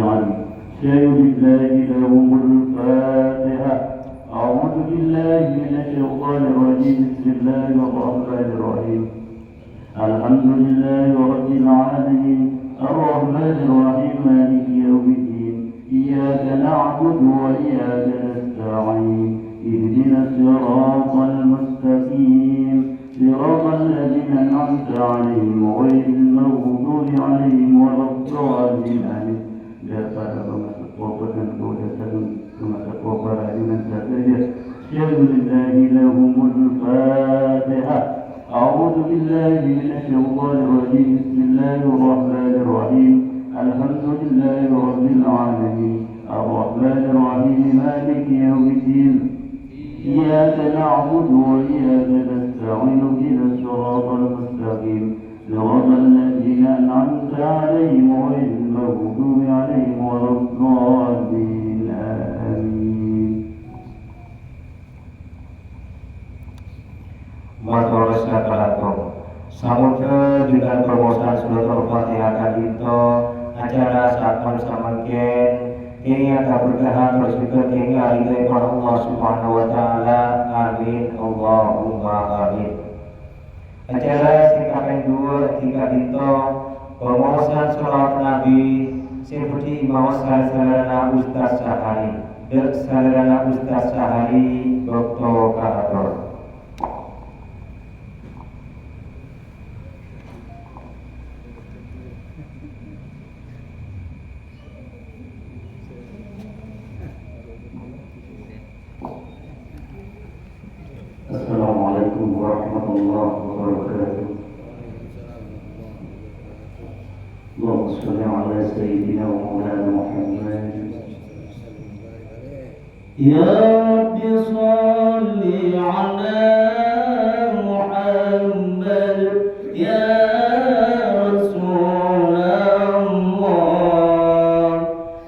العليم. شهد الله لهم الفاتحة. أعوذ بالله من الشيطان الرجيم. بسم الله الرحمن الرحيم. الحمد لله رب العالمين الرحمن الرحيم مالك يوم الدين. إياك نعبد وإياك نستعين. اهدنا الصراط المستقيم صراط الذين أنعمت عليهم غير المغضوب عليهم ولا الضالين. آمين. Daripada pemasuk dan kewajiban pemasuk dengan sahaja. Syahdulillahi lahumul fatihah. A'udhu billahi minasyaitanirrajim. Bismillahirrahmanirrahim. Alhamdulillahi rabbil alamin. Ar-Rahmanirrahim. Maliki yawmiddin. إياك نعبد وإياك نستعين. اهدنا الصراط المستقيم صراط الذين أنعمت عليهم غير المغضوب عليهم ولا الضالين. آمين. Matur sakalato. Samutra dengan permohonan surat Al-Fatihah kadito acara saat samangken ini akan berkahan bersyukur kini alihai kepada Allah Subhanahu Wa Taala. Amin. Allahumma amin. Acara singkatan 2 tingkat itu permohonan salat Nabi seperti imamasan sarana Ustaz Sahari dan sarana Ustaz Sahari Dr. Karator. Assalamualaikum warahmatullahi wabarakatuh. Allahumma shalli ala sayyidina wa maulana Muhammad. Ya Rabbi shalli ala Muhammad. Ya Rasulullah.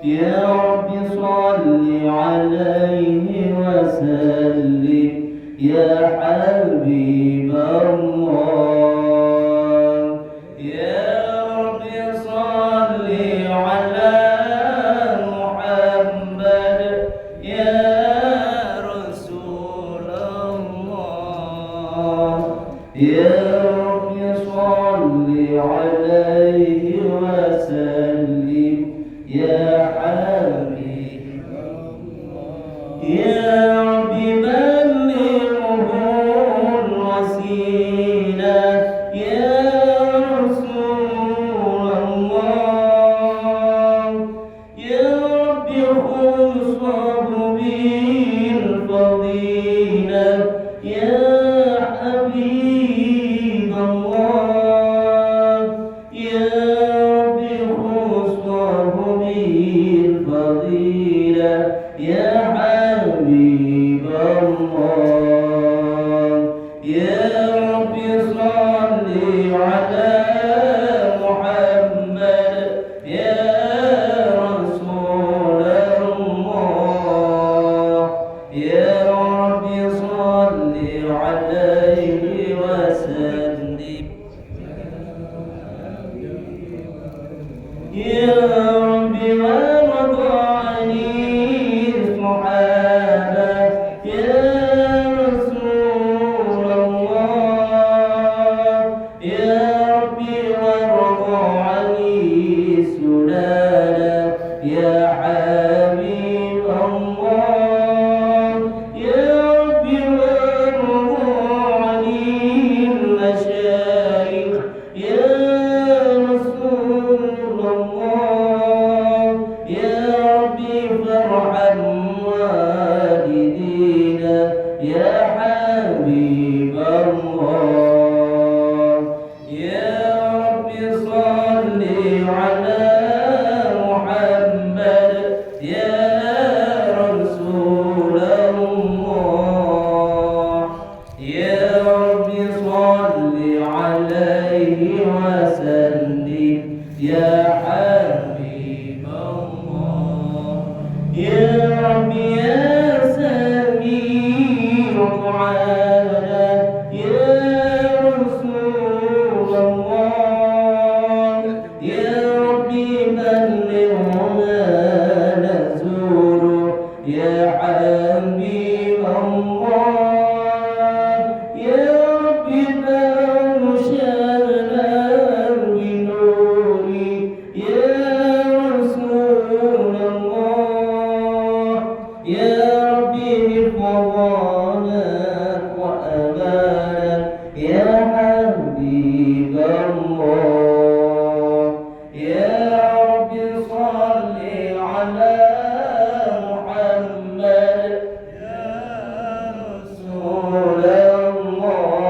Ya Rabbi shalli alaihi wa sallim. Ya Habib Allah. Ya Rabbi salli ala Muhammad. Ya Rasulullah. Ya Rabbi salli alaihi wa sallim. Ya Habib Allah. Ya هنا نزور يا حبيب الله يا ربي بشرنا بنوري يا رسول الله يا ربي بفضلك وأمانك يا حبيب الله يا ربي صل على محمد يا رسول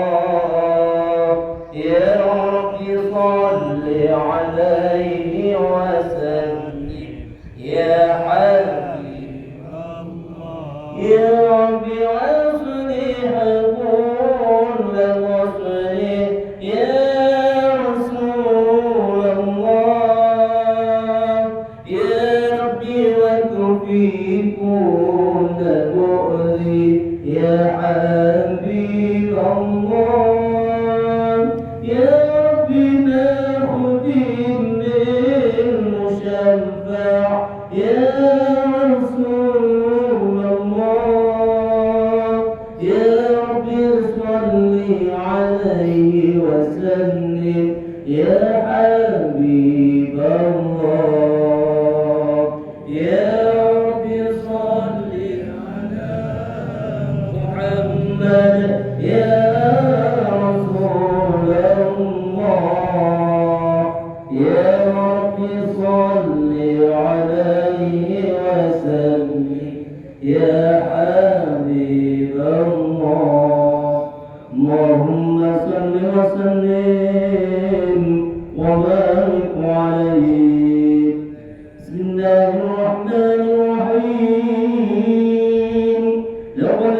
الله يا ربي صل عليه وسلم يا حبيب الله يا ربي أصلح كل وصلي يا رسول الله يا ربي وكفي كل بؤذي يا حبيب الله يا ربي ناخذ المشفع يا رسول الله يا ربي صل عليه وسلم يا حبيب الله يا ربي صل على محمد يا رسول الله يا ربي صل عليه وسلم يا حبيب الله اللهم صل وسلم وبارك عليه بسم الله الرحمن الرحيم لقد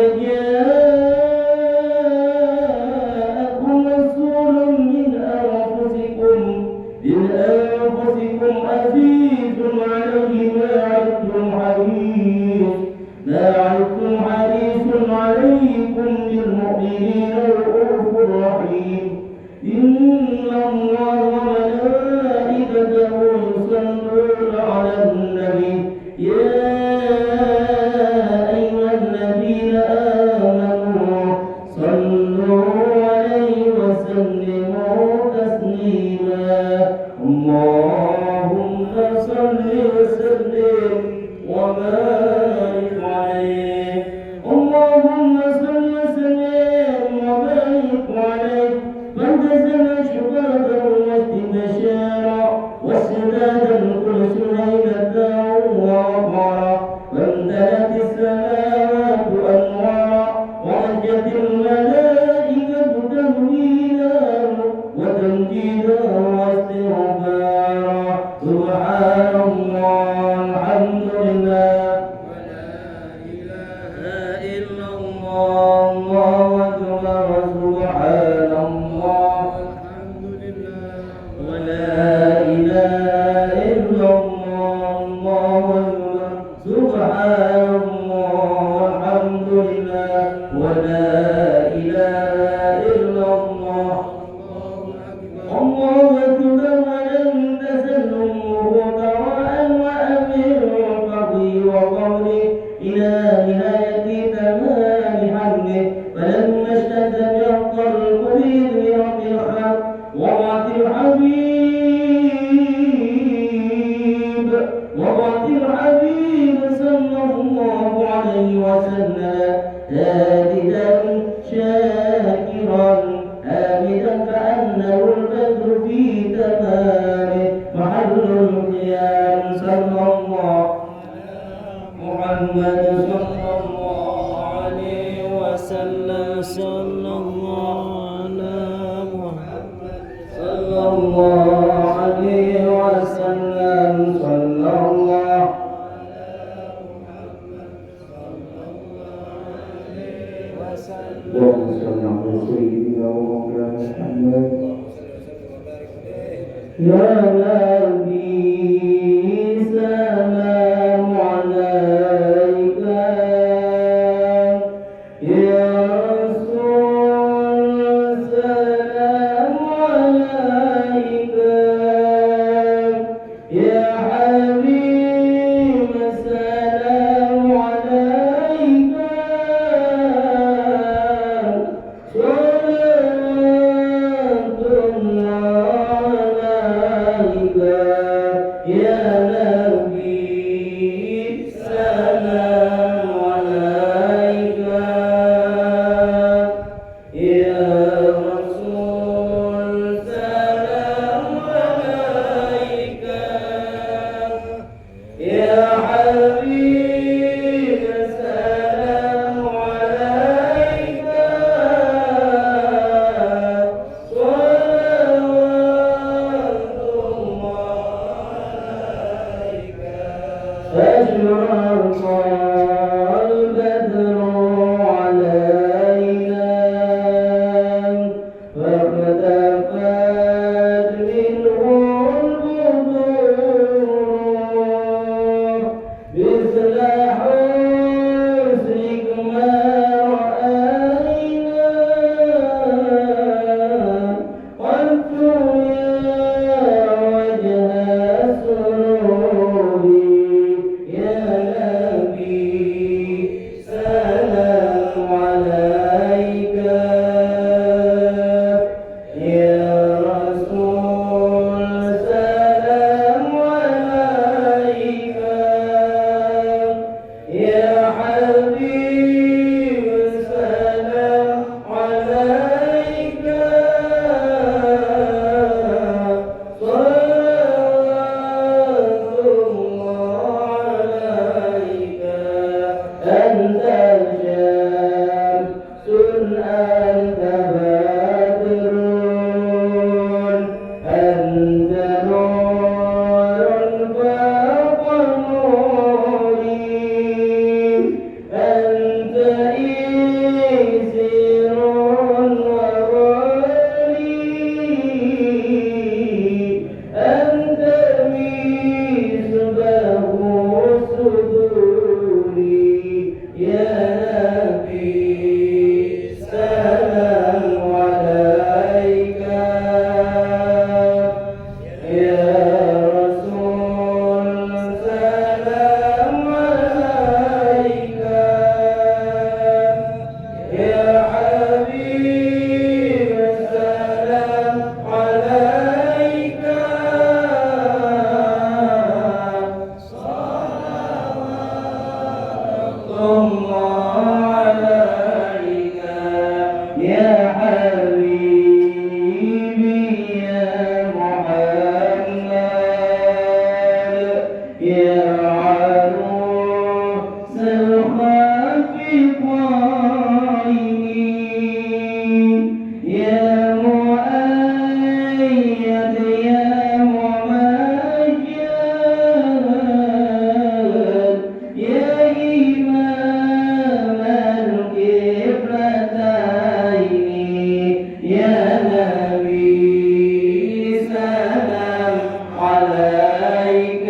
جاءكم رسول من أنفسكم عزيز عليه ما عنتم حريص عليكم بالمؤمنين رؤوف رحيم إن الله وملائكته يصلون على النبي يا أيها الذين آمنوا صلوا عليه وسلموا تسليما اللهم صل وسلم وبارك عليه اللهم صل وسلم وبارك عليه فانتزل شكرة واستبشارا والسداد كل سليمة ووقارا وامتلأت السماوات أنوارا وأجت الملائكة تهويلا وتمجيدا واستغفارا سبحان الله الحمد لله ولا إله إلا الله الله أكبر سبحان الله الحمد لله ولا إله إلا الله الله أكبر سبحان الله الحمد لله ولا إله إلا الله الله أكبر ولم تزل أمه براء وأمر فضي وقولي إلى نهاية تمام حمده فلما اشتد بيض القليل برب الخلق وضعت الحبيب صلى الله عليه وسلم هادئا شاكرا حامدا كأنه البدر في تمامه محل القيام صلى الله محمد صلى الله عليه وسلم صلى الله على محمد صلى الله عليه وسلم صلى الله اللهم صل على سيدنا ومولانا محمد يا نبي سلام عليك يا رسول سلام عليك يا حبيب Ya Nabi salam alaika, Ya Rasul salam alaika, Ya Habib salam alaika, أشرق البدر علينا فاختفت منه البدور مثل حسنك ما رأينا قلت يا وجه سروري يا نبي سلام عليك يا رسول سلام عليك يا حبيب سلام عليك صلوات الله عليك أنت شمس أنت بدر أنت نور فوق نوري أنت إيسر وولي أنت مصباح صدوري يا نبي سلام عليك يا رسول سلام عليك يا حبيب سلام عليك صلوات الله عليك يا حبيبي يا محمد يا عروس الخافقين يا مؤيد يا ممجد يا إمام القبلتين يا نبي سلام عليك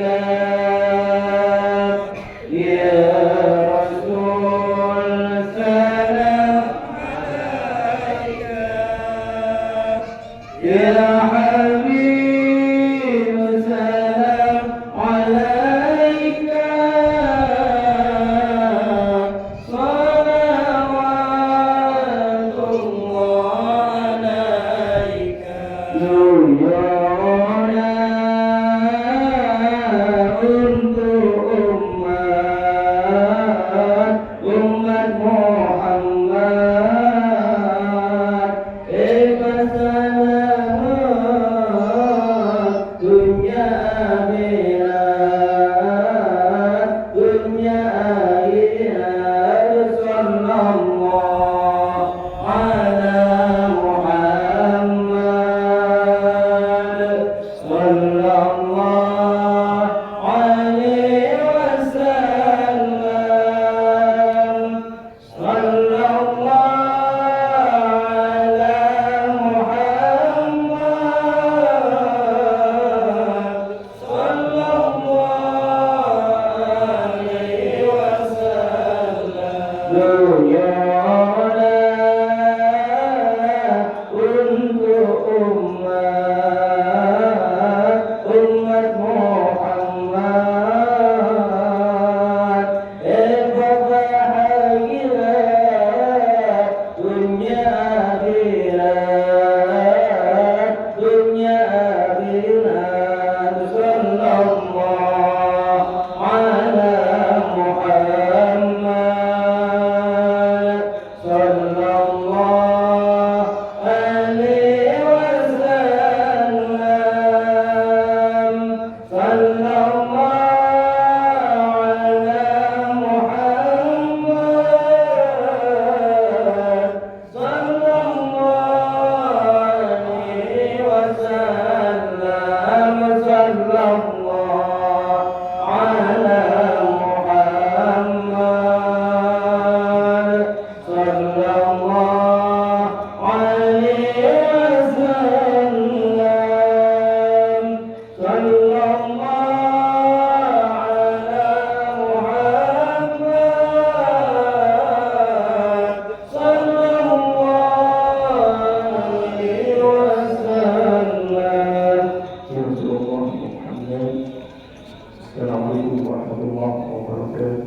Assalamualaikum warahmatullahi wabarakatuh.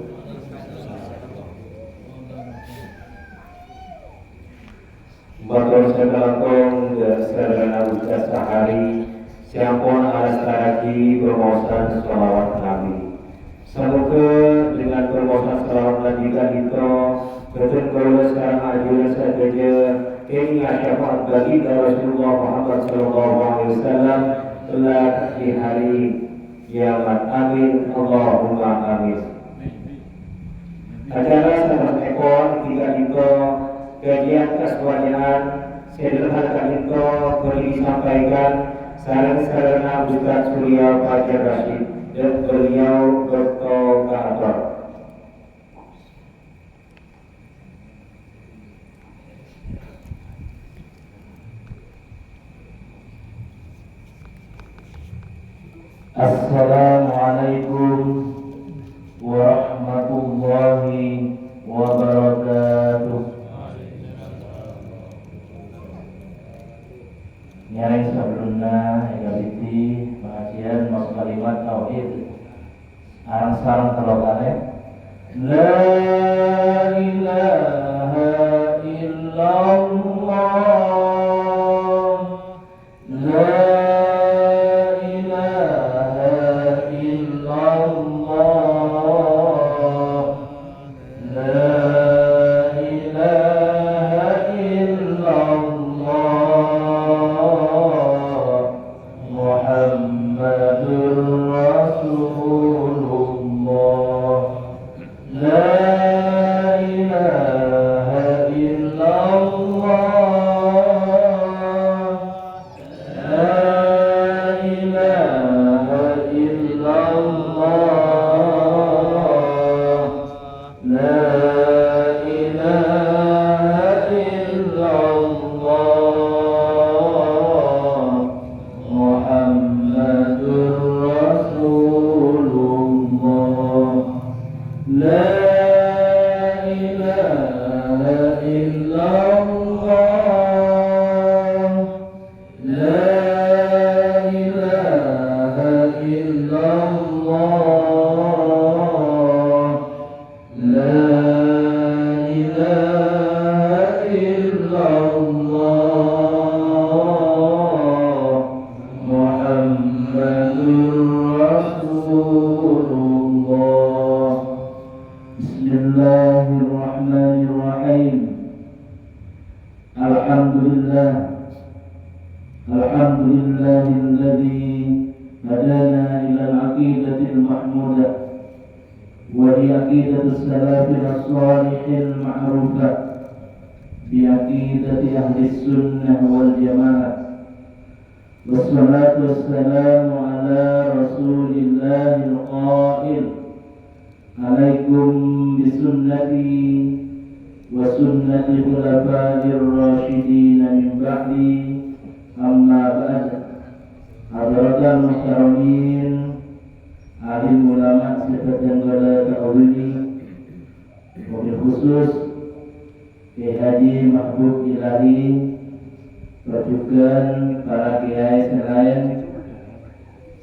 Bakal sekalakong dan sekarang ucap sehari siapun alas taraki permohonan sholawat Nabi. Semoga dengan permohonan sholawat Nabi itu betul kalau sekarang ajuran saja ini syafaat bagi Rasulullah Muhammad SAW telah di hari kiamat. Amin. Allahumma amin. Acara sangat ekor jika itu kajian kesemuanya sederhana itu boleh disampaikan sarana Ustaz Surya Fajar Rashid dan beliau bertokator. Assalamualaikum warahmatullahi wabarakatuh. Nyari sebelumnya ingabiti pengajian mas kalimat tauhid arang sarang telokane la ilaha illallah la ilaha illallah la ilaha illallah Muhammadur Rasulullah la ilaha illallah la ilaha illallah la ilaha illallah Muhammadur Rasulullah la ilaha illallah la ilaha illallah la ilaha illallah Muhammadur Rasulullah. Bismillahirrahmanirrahim. Alhamdulillah Alhamdulillahilladzi hadana ila al-aqidatil mahmudah wa hiya aqidatus salafil salihil ma'rufah bi aqidati ahli sunnah wal jamaah. Wassalatu wassalamu ala rasulillahil qail alaikum bisunnati wa sunnati khulafa'ir rasyidin min ba'di amma ba'd. Hadratan muhtaramin alim ulama sifat yang gala ta'awili wabil khusus Kiai Haji Mahbub Ilahi perjukan para kiai selain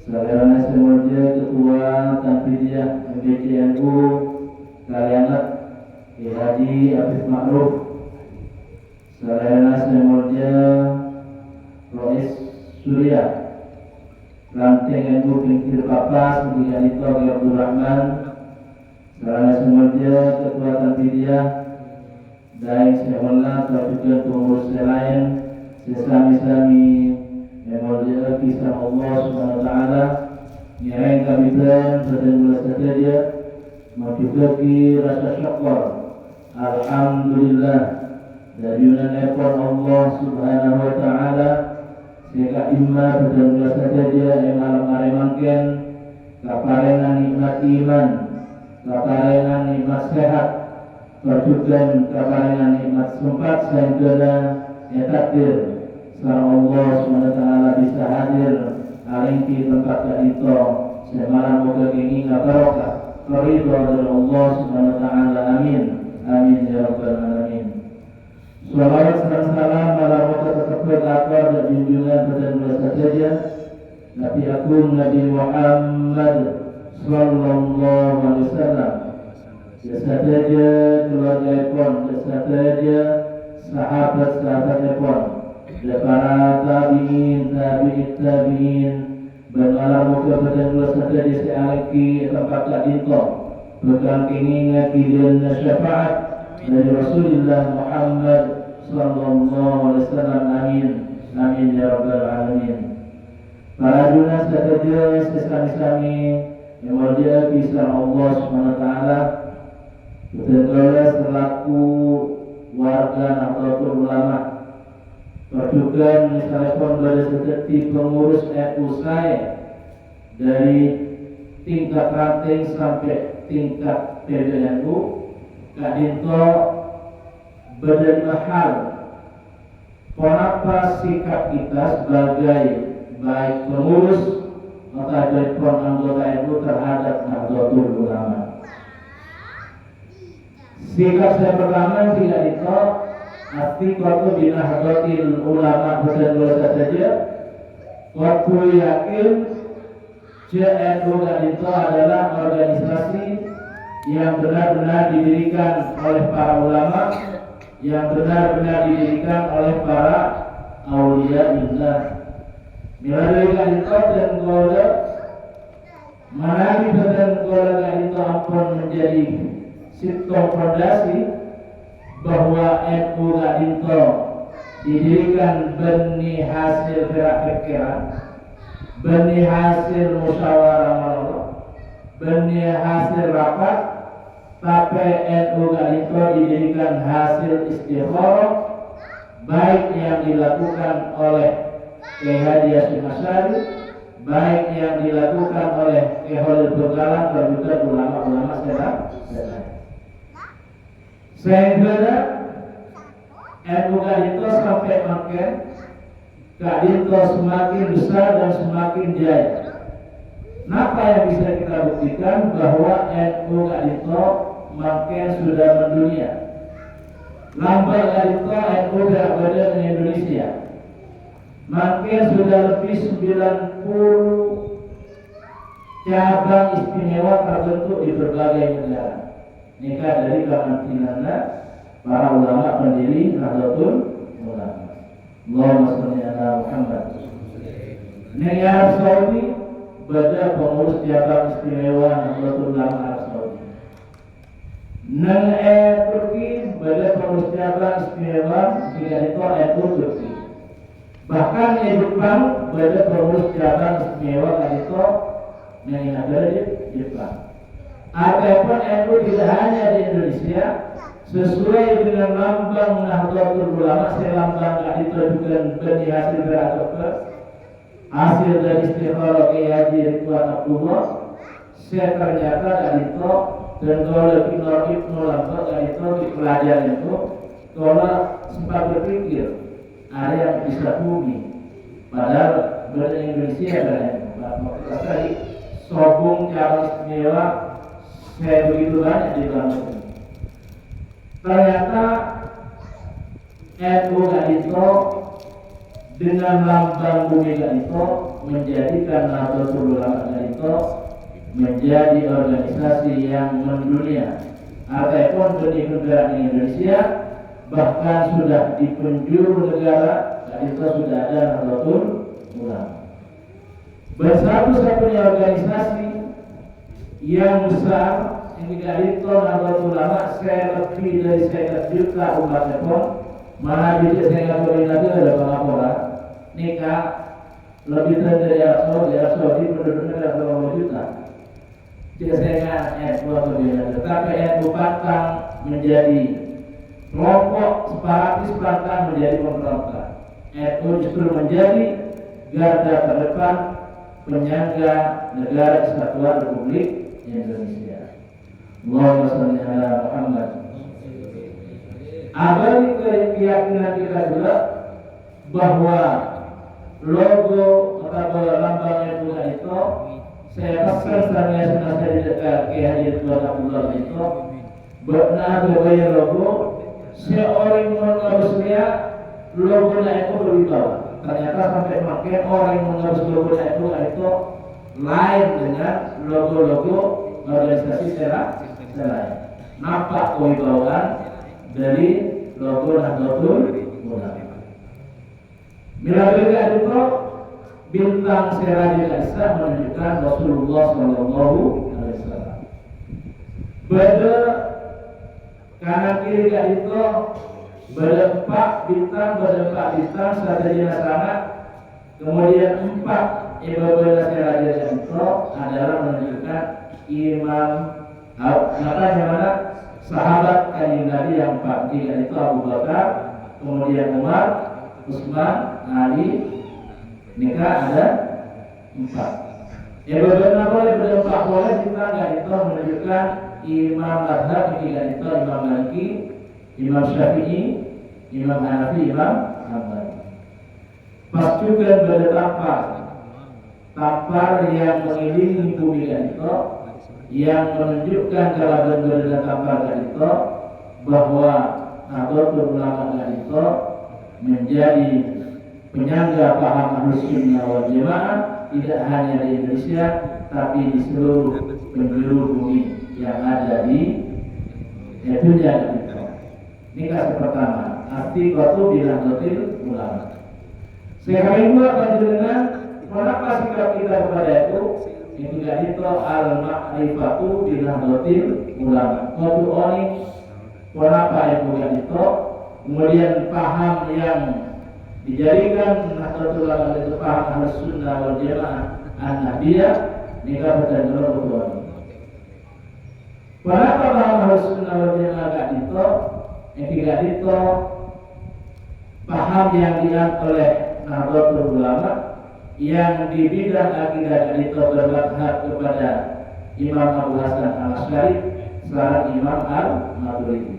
saudara semua ketua Tanfidiyah MBCNU Kaliangat Kiai Haji Afif Ma'ruf saudara semua Rois Surya Ranting NU Pinggir Papas Mujahid Togi Abdul Rahman saudara semua ketua Tanfidiyah dan semuanya perjukan pengurus selain sesami-sami yang mulia kisah Allah Subhanahu wa taala nyereng kami dan sedang saja mencukupi rasa syukur alhamdulillah dari nepon Allah Subhanahu wa taala sehingga imma sedang saja yang alam aremangken kaparengan nikmat iman kaparengan nikmat sehat perjukan kaparengan nikmat sempat sehingga ya takdir sekarang Allah SWT bisa hadir alingki tempat itu semalam moga kini barokah ridho dari Allah SWT. Amin amin ya rabbal alamin. Salawat dan salam ala moga tetap berlakar dan junjungan pada masa saja Nabi Agung Nabi Muhammad Sallallahu Alaihi Wasallam. Beserta dia keluarga pun, beserta dia sahabat-sahabatnya pun, para tabiin, tabiin, benar muka badan beserta dia sealaki tempat tak dinto, bukan ingat kilian syafaat dari Rasulullah Muhammad Sallallahu Alaihi Wasallam. Amin, amin ya rabbal alamin. Para junas sahaja sesami-sami yang mulia kisah Allah Subhanahu Wa Taala, betul-betul selaku warga Nahdlatul Ulama, perjukan misalnya pun berada seperti pengurus NU saya dari tingkat ranting sampai tingkat PBNU, kadinto berada hal kenapa sikap kita sebagai baik pengurus ataupun anggota NU terhadap Nahdlatul Ulama. Sikap saya pertama tidak itu arti waktu di Nahdlatul Ulama betul saja. Waktu yakin NU itu adalah organisasi yang benar-benar didirikan oleh para ulama, yang benar-benar didirikan oleh para aulia illah. Melalui itu dan gola mana dan gola itu ampun menjadi sitong fondasi bahwa NU itu didirikan benih hasil gerak pikiran, benih hasil musyawarah malah, benih hasil rapat, tapi NU itu didirikan hasil istikharah baik yang dilakukan oleh Kiai Haji Hasyim Asy'ari, baik yang dilakukan oleh Kiai Khalil Bengkalan dan juga ulama-ulama sekarang. Sehingga NU itu sampai makin kadinto semakin besar dan semakin jaya. Apa yang bisa kita buktikan bahwa NU kadinto makin sudah mendunia. Lambang kadinto NU berada di Indonesia. Makin sudah lebih 90 cabang istimewa terbentuk di berbagai negara. Nikah dari karantina para ulama pendiri Nahdlatul Ulama. Allahumma shalli ala Muhammad. Negara Arab Saudi berada pengurus cabang istimewa Nahdlatul Ulama Arab Saudi. Turki berada pengurus cabang istimewa NU Turki. Bahkan di Jepang berada pengurus cabang istimewa NU yang ada di Jepang. Adapun NU tidak hanya di Indonesia, sesuai dengan lambang Nahdlatul Ulama, lambang itu bukan benih hasil berakar, hasil dari istikharah Kiai Haji Ridwan Abdullah. Saya ternyata itu dan kalau lebih norif nolak itu di pelajaran itu, kalau sempat berpikir ada yang bisa bumi, padahal berada Indonesia ada tadi sobung cabang istimewa. Saya begitu banyak di dalam negeri. Ternyata NU itu dengan lambang bumi itu menjadikan Nahdlatul Ulama itu menjadi organisasi yang mendunia. Ataupun benih negara di Indonesia, bahkan sudah di penjuru negara itu sudah ada Nahdlatul Ulama. Bersatu-satunya organisasi yang besar ini dari Nahdlatul Ulama, saya lebih dari 1 juta umatnya pun, mana jadi saya nggak lagi ada pengaporan nikah lebih dari Arab Saudi penduduknya ada 20 juta. Jadi saya nggak NU tetapi NU pantang menjadi kelompok separatis, pantang menjadi pemberontak. NU justru menjadi garda terdepan penyangga negara Kesatuan Republik Indonesia. Allahumma shalli ala Muhammad. Abadi keyakinan kita juga bahwa logo atau lambang NU itu saya pasang saya di dekat Kiai Haji Ridwan Abdullah itu benar benar logo seorang mengurusnya logo NU berubah. Ternyata sampai makin orang yang mengurus logo NU itu lain dengan logo-logo organisasi selain. Nampak kewibawaan dari logo Nahdlatul Ulama. Bila itu bintang Sirajul Islam menunjukkan Rasulullah Shallallahu Alaihi Wasallam. Pada kanan kiri itu berempat bintang strategi sangat. Kemudian 4 ibadah Sirajul itu adalah menunjukkan imam mana sahabat kanjeng Nabi yang 4 itu Abu Bakar, kemudian Umar, Utsman, Ali, nikah ada 4. Ibadah boleh berempat boleh kita nggak itu menunjukkan imam mazhab ketiga itu Imam Maliki, Imam Syafi'i, Imam Hanafi, Imam Hambali. Pas juga tampar yang mengelilingi bumi itu yang menunjukkan kalau berbeda tampar itu bahwa Nahdlatul Ulama itu menjadi penyangga paham Ahlussunnah wal Jamaah tidak hanya di Indonesia tapi di seluruh penjuru bumi yang ada di dunia kita. Ini kasus pertama, arti qatu Nahdlatul Ulama. Sekarang kedua panjenengan kenapa sikap kita kepada itu? Yang tidak itu al-ma'rifatu bi Nahdlatul Ulama. Qatu oni kenapa itu itu? Kemudian paham yang dijadikan Nahdlatul Ulama itu paham Ahlussunnah wal Jamaah an-Nahdiyah nikah betul betul. Kenapa paham Ahlussunnah wal Jamaah itu? Yang tidak itu paham yang diangkat oleh Nahdlatul Ulama yang di bidang akidah itu bermadhab kepada Imam Abu Hasan Al-Asy'ari serta Imam Al-Maturidi.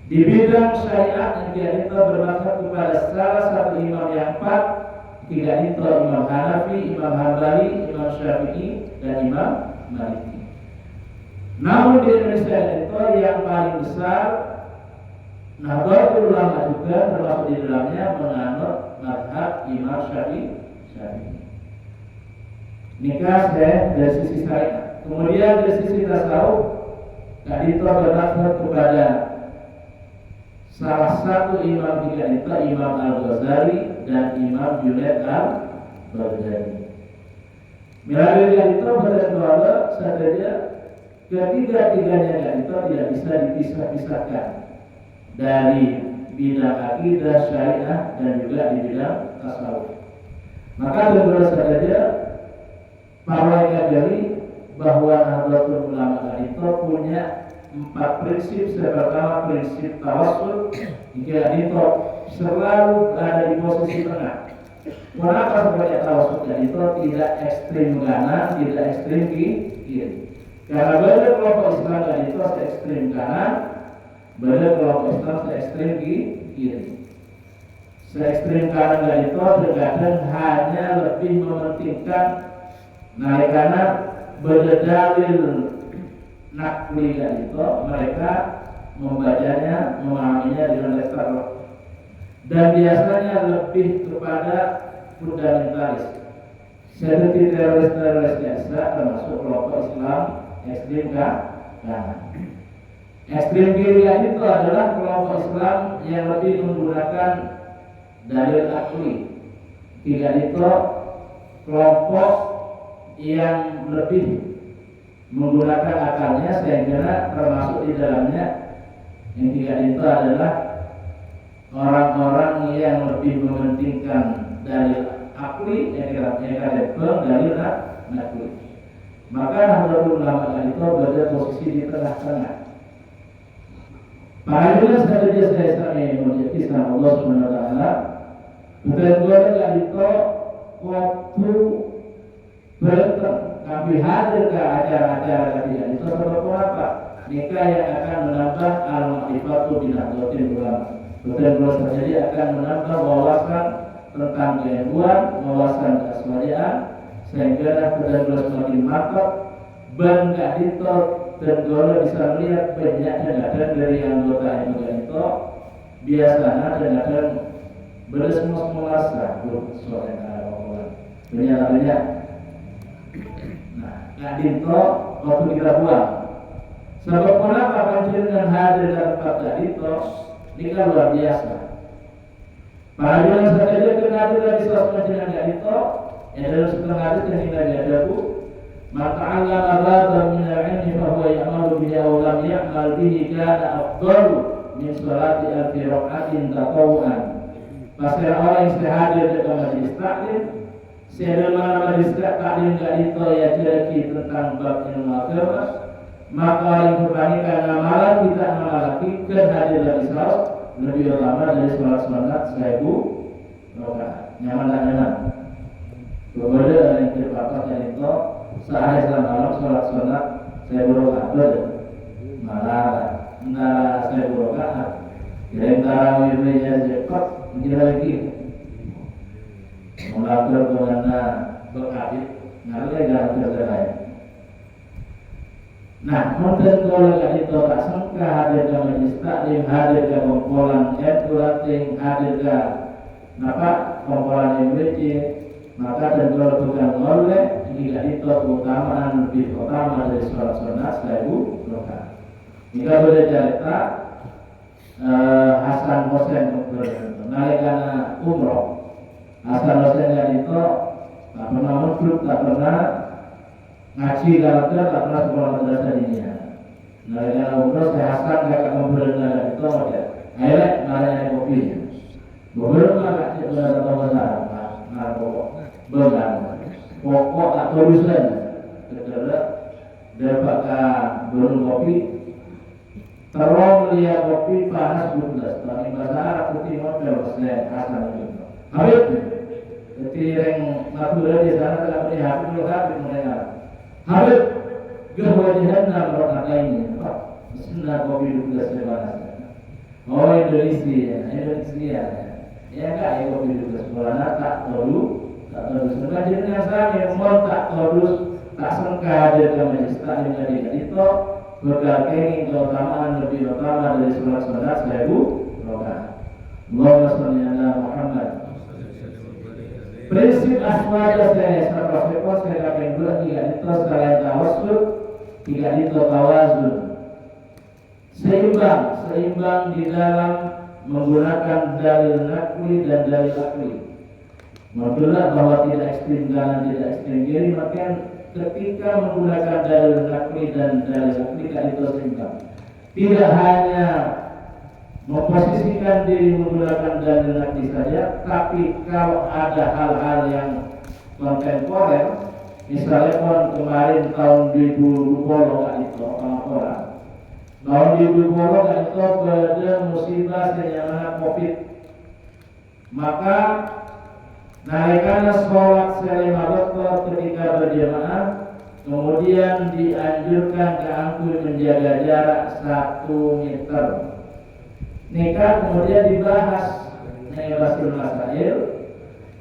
Di bidang syariat yang dia itu bermadhab kepada salah satu imam yang 4, tidak itu Imam Hanafi, Imam Hambali, Imam Syafi'i, dan Imam Maliki. Namun di Indonesia itu yang paling besar Nahdlatul Ulama juga termasuk di dalamnya menganut mazhab Imam Syafi'i. Nikah dari sisi syariat. Kemudian dari sisi tasawuf, tadi itu bermadhab kepada salah satu imam tiga itu Imam Al-Ghazali dan Imam Junaid Al-Baghdadi. Melalui itu berdua saja ketiga-tiganya itu tidak bisa dipisah-pisahkan dari bidang akidah syariah dan juga di bidang tasawuf. Maka berdua saja para ngajari bahwa Nahdlatul Ulama itu punya 4 prinsip. Pertama prinsip tawassul, jika itu selalu berada di posisi tengah. Kenapa sebagai tawassul itu tidak ekstrim kanan, tidak ekstrim kiri? Karena banyak kelompok Islam itu se ekstrim kanan, banyak kelompok Islam se ekstrim kiri. Se ekstrim kanan itu terkadang hanya lebih mementingkan naik kanan berdalil nakli itu mereka membacanya, memahaminya dengan letter dan biasanya lebih kepada fundamentalis seperti teroris biasa termasuk kelompok Islam ekstrim kanan. Ekstrim kiri itu adalah kelompok Islam yang lebih menggunakan dalil akli. Tidak itu kelompok yang lebih menggunakan akalnya sehingga termasuk di dalamnya yang tiga itu adalah orang-orang yang lebih mementingkan dalil akli yang dikatakan dalil nakli. Maka Nahdlatul Ulama itu berada posisi di tengah-tengah. Para jelas dari Islam yang menjadi sama Allah Subhanahu Wa Taala bukan boleh itu waktu bertemu kami hadir ke acara-acara kalian itu sebab apa? Nikah yang akan menambah al-ma'rifatu bi Nahdlatul Ulama. Betul-betul terjadi akan menambah wawasan tentang keilmuan, wawasan keaswadian, sehingga betul-betul semakin mantap. Dan itu dan kalau bisa melihat banyaknya kadang dari anggota itu biasanya kadang beresmus merasa sore banyak nggak dinto waktu kita buang. Sebab kenapa panjenengan hadir dalam tempat nggak dinto, ini kan luar biasa. Para bilang saja kehadiran di suatu panjenengan nggak dinto, yang dalam setengah hadis yang kita ada bu, maka Allah badan min al-ilmi fahuwa ya'malu bihi aw lam ya'mal bihi kana afdalu min sholati alfi raka'atin tatawuan. Pasti orang yang sudah hadir di majelis taklim, sebagaimana majelis taklim nggak dinto ya cerita tentang bab ilmu agama, maka yang berbandingkan amalan kita amalaki kehadiran di salat lebih utama dari sholat sunat 1000 rakaat. Nyaman tak nyaman? Berbeda dengan yang terpakat yang itu sehari semalam sholat sunat 1000 rakaat malah antara 1000 rakaat. Kira tarawih meja zekot kira lagi melakukan kemana berkabit ngalai jangan tercerai. Nah, mungkin kalau itu tak sangka hadir ke majelis taklim, hadir ke kumpulan etulating, hadir ke kumpulan MWC, maka tentu bukan oleh jika itu keutamaan lebih utama dari sholat sunat 1000 rakaat. Jika boleh cerita Hasan Hussein nalikana umroh, Hasan Hussein yang itu tak pernah muslim, tak pernah ngaji kalau tak pernah sekolah madrasah dunia. Nalikana umroh saya Hasan kakak ngobrol dengan itu aja. Akhirnya nanya kopi. Ngobrol kakak sudah tahu besar, nggak pokok, benar. Pokok tak tulisan, terus dapatkan belum kopi. Terong lihat kopi panas bundas, tapi bahasa Arab putih model saya Hasan itu. Habis, ketireng Madura di sana telah melihat dulu habis mendengar. Habis, kewajiban rokaat ini, Bismillah kopi bundas panas. Oh Indonesia, ya kak ya kopi bundas panas tak tahu, sebenarnya jenis saya mau tak tahu, tak sangka ada majelis taklim dari itu. Berkali keutamaan lebih utama dari sholat sunat 1000 rakaat. Allahumma sholli ala Muhammad. Prinsip aswaja saya sarafiko saya akan buat jika itu selain tawassul, jika itu tawazun. Seimbang di dalam menggunakan dalil nakli dan dalil akli. Menurut bahwa tidak ekstrim kanan, tidak ekstrim kiri, maka ketika menggunakan dalil nakli dan dalil akli itu seimbang. Tidak hanya memposisikan diri menggunakan dalil nakli saja, tapi kalau ada hal-hal yang kontemporer, misalnya kemarin tahun 2020 itu orang tahun 2020 itu pada musibah yang COVID, maka nalikana sholat selama waktu ketika berjamaah, kemudian dianjurkan ke angkul menjaga jarak 1 meter. Nikah kemudian dibahas Nayabasul Masail.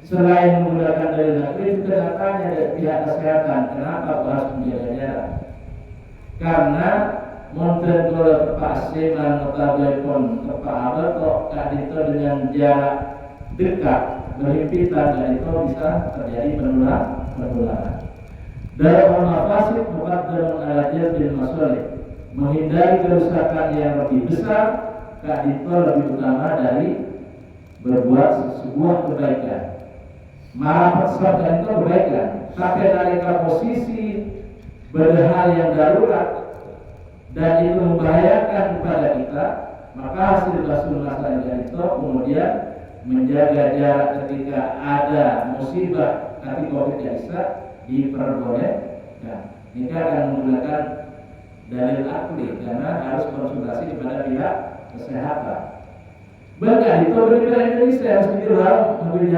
Selain menggunakan dalil nakli, juga tanya dari pihak kesehatan, kenapa harus menjaga jarak? Karena mungkin kalau tepat seman notabene pun tepat apa kok itu dengan jarak dekat berhimpitan dan itu bisa terjadi penularan. Dalam mafasid muqaddamun ala jalbil masalih, menghindari kerusakan yang lebih besar, itu lebih utama dari berbuat sebuah kebaikan. Marah sebab itu kebaikan, tapi dari posisi berhal yang darurat dan itu membahayakan kepada kita, maka hasil Rasul masalah itu kemudian menjaga jarak ketika ada musibah tapi COVID bisa diperbolehkan. Ini akan menggunakan dalil akli karena harus konsultasi kepada pihak kesehatan. Bahkan itu berbeda Indonesia harus ambil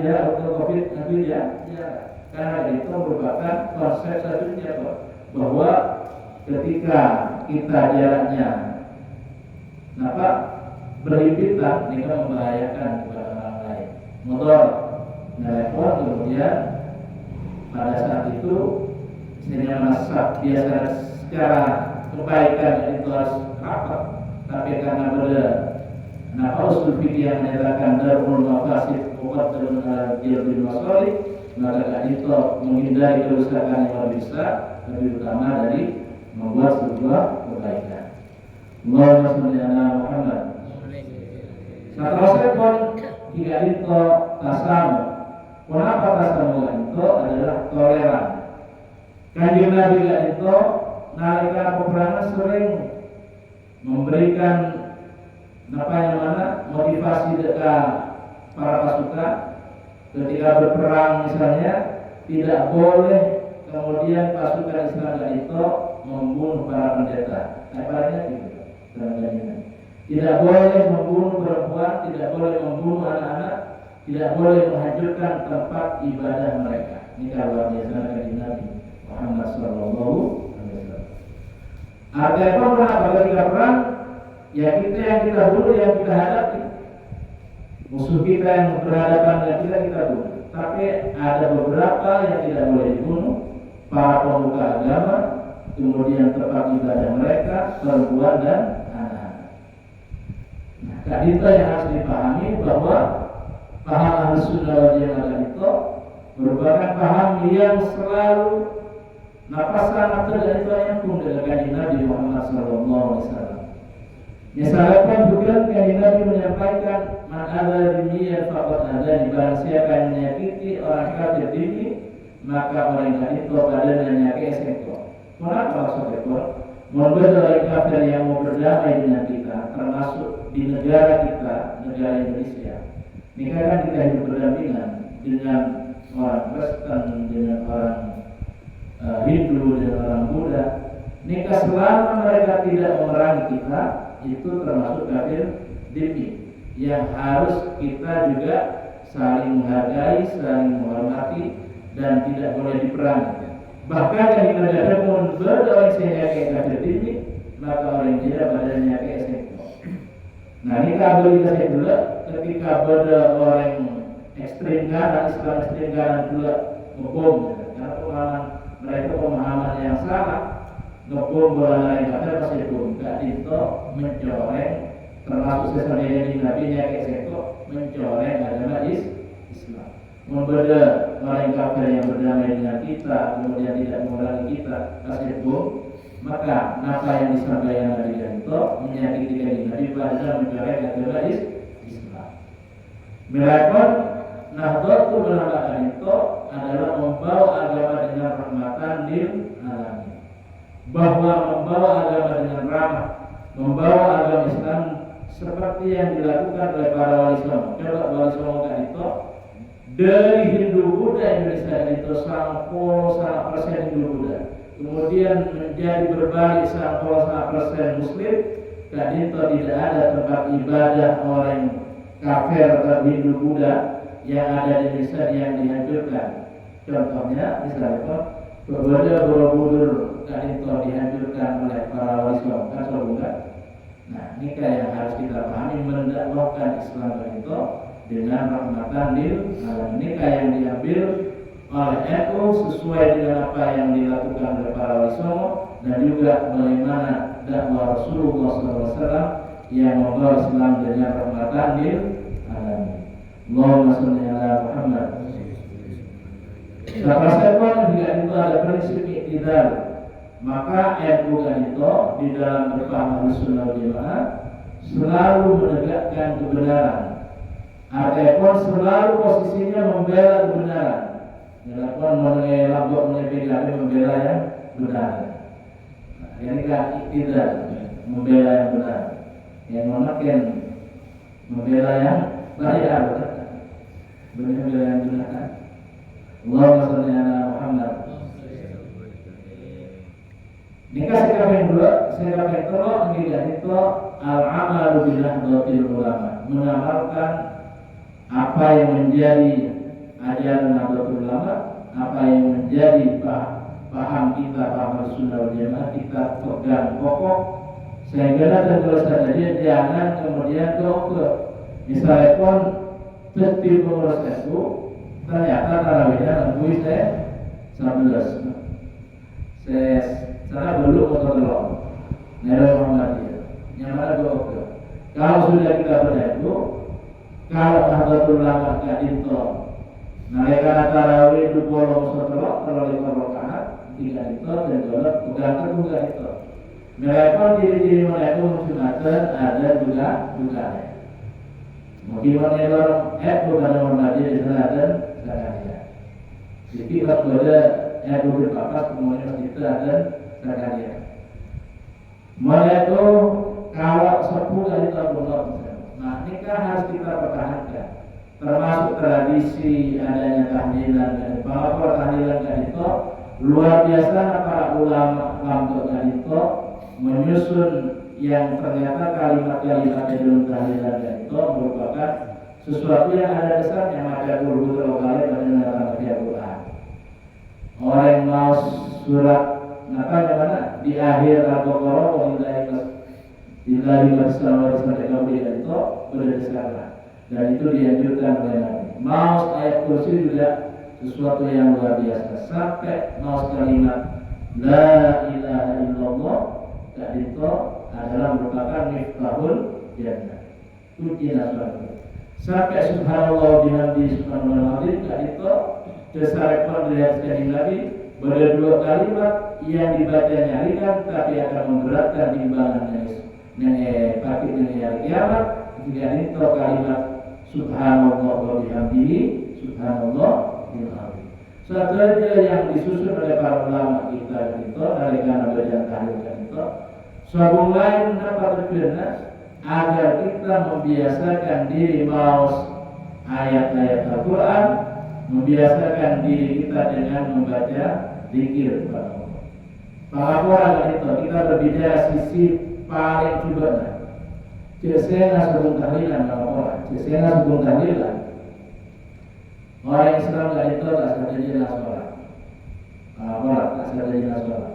jarak untuk COVID ambil jarak. Karena itu merupakan konsep satunya bahwa ketika kita jaraknya berhimpitan, ini kan membahayakan kepada orang lain. Motor, telepon, kemudian pada saat itu sehingga masak biasa secara kebaikan itu harus rapat, tapi karena usul fikih yang menyatakan darul mafasid muqaddamun ala jalbil masalih, maka gak itu menghindari kerusakan yang lebih besar lebih utama dari membuat sebuah kebaikan. Allahumma sholli ala Muhammad. Satrasnya pun jika itu tasamu. Kenapa tasamu itu adalah toleran. Kanjeng Nabi itu nalika peperangan sering memberikan motivasi dekat para pasukan ketika berperang misalnya tidak boleh kemudian pasukan Islam itu membunuh para pendeta. Ibaratnya gitu. Tidak boleh membunuh perempuan, tidak boleh membunuh anak-anak, tidak boleh menghancurkan tempat ibadah mereka. Ini kalau biasa dari Nabi Muhammad Sallallahu Alaihi Wasallam. Artinya apa ketika perang? Ya kita yang kita bunuh, yang kita hadapi. Musuh kita yang berhadapan dengan kita bunuh. Tapi ada beberapa yang tidak boleh dibunuh, para pemuka agama, kemudian tempat ibadah mereka, perempuan dan anak-anak. Nah, kadita yang harus dipahami bahwa paham Ahlussunnah wal Jamaah itu merupakan paham yang selalu napasan atau dari itu yang pun dari Kanjeng Nabi Muhammad Sallallahu Alaihi Wasallam. Misalnya pun juga Kanjeng Nabi menyampaikan man adza bimiyan faqad adza, barang siapa yang menyakiti orang kafir dini maka orang itu badannya nyakit sektor. Kenapa maksudnya? Membeda orang kafir yang mau berdamai dengan kita, termasuk di negara kita, negara Indonesia. Ini kan kita hidup berdampingan dengan orang Kristen, dengan orang Hindu, dengan orang Buddha. Nikah selama mereka tidak memerangi kita, itu termasuk kafir dini yang harus kita juga saling menghargai, saling menghormati dan tidak boleh diperangi. Bahkan yang kita ada pun orang yang kafir dini, maka orang yang tidak badannya kayak sektor. Nah ini kabel kita dulu ketika ada orang ekstrim kanan, Islam ekstrim kanan pula ngebom, karena pemahaman mereka pemahaman yang salah. Ngebom bola yang kata pasti bom, gak itu mencoreng, termasuk sesuai di Nabi kayak sektor, mencoreng agama Islam. Membeda orang kafir yang berdamai dengan kita, kemudian tidak mengurangi kita, pasti bom. Maka apa yang disampaikan Nabi itu menyakiti kanjeng Nabi pada mencoreng agama Islam. Melakukan Nahdlatul Ulama itu adalah membawa agama dengan rahmatan lil alamin. Bahwa membawa agama dengan rahmat, membawa agama Islam seperti yang dilakukan oleh para wali songo. Coba wali songo itu dari Hindu Buddha Indonesia itu 90% Hindu Buddha. Kemudian menjadi berbalik 90% Muslim. Dan itu tidak ada tempat ibadah orang kafir atau Hindu Buddha yang ada di Indonesia yang dihancurkan. Contohnya misalnya beberapa Borobudur dan itu dihancurkan oleh para wali songo, kan bukan? Nah, ini yang harus kita pahami, mendakwahkan Islam itu dengan rahmatan lil alamin. Ini yang diambil oleh NU sesuai dengan apa yang dilakukan oleh para wali songo dan juga bagaimana dakwah Rasulullah SAW yang membawa Islam dengan rahmatan lil alamin. Allahumma sholli ala Muhammad. Setelah juga itu ada prinsip iktidal. Maka NU itu di dalam berpaham Ahlussunnah wal Jamaah selalu menegakkan kebenaran. Artinya selalu posisinya membela kebenaran. Walaupun mengenai membela yang benar. Nah, ini kan iktidal, membela yang benar. Yang memakai membela yang benar. Membela yang benar. Allahumma sholli ala Muhammad. Nikah sikap yang kedua mengikat itu al-amalu bilahdhatil ulama, mengamalkan apa yang menjadi ajaran Nahdlatul Ulama, apa yang menjadi paham kita, paham Ahlussunnah wal Jamaah, kita pegang pokok sehingga dan terus saja jangan kemudian ke misalnya pun tertib pengurus itu ternyata tarawihnya lebih saya 11 saya belum kontrol Nero Muhammadiyah yang mana gue kalau sudah kita berdua kalau Nahdlatul Ulama gak dinto Nalika tarawih 20 kalau 5 rakaat tiga itu dan golek pegang juga itu. Mereka diri-diri mereka sunatan ada juga. Mungkin mereka bukan orang maju di sana ada sekalian. Jadi kalau ada dua papas kemudian itu ada sekalian. Mereka itu kalau 10 kali tahun. Nah ini kan harus kita pertahankan. Termasuk tradisi adanya tahlilan dan pelapor tahlilan dan itu luar biasa para ulama untuk dan itu menyusun yang ternyata kalimat-kalimat dalam tahlilan dan itu merupakan sesuatu yang ada dasarnya maka guru terkali pada dalam Al-Quran. Orang yang mau surat mana di akhir Al-Baqarah Ilahi Masyaallah sampai kemudian itu berdasarkan dan itu dianjurkan oleh Nabi. Mau ayat kursi juga sesuatu yang luar biasa sampai mau kalimat La ilaha illallah dan itu adalah merupakan miftahul jannah kunci surga sampai subhanallah bihamdi subhanallah dan itu kesalahan dari Nabi berdua kalimat yang dibacanya ringan tapi akan memberatkan timbangannya pakai dengan hari kiamat jika itu kalimat subhanallah wa bihamdihi subhanallah bihamdihi. Satu saja yang disusun oleh para ulama kita itu dari karena belajar tahlil itu sabung lain dapat terkena agar kita membiasakan diri maus ayat-ayat Al-Quran, membiasakan diri kita dengan membaca zikir kepada Allah. Pelaporan itu kita berbicara sisi paling juga. Saya sebelum tahlilan orang, saya sebelum tahlilan orang Islam itu tak sadar jelas sholat, orang tak sadar jelas sholat,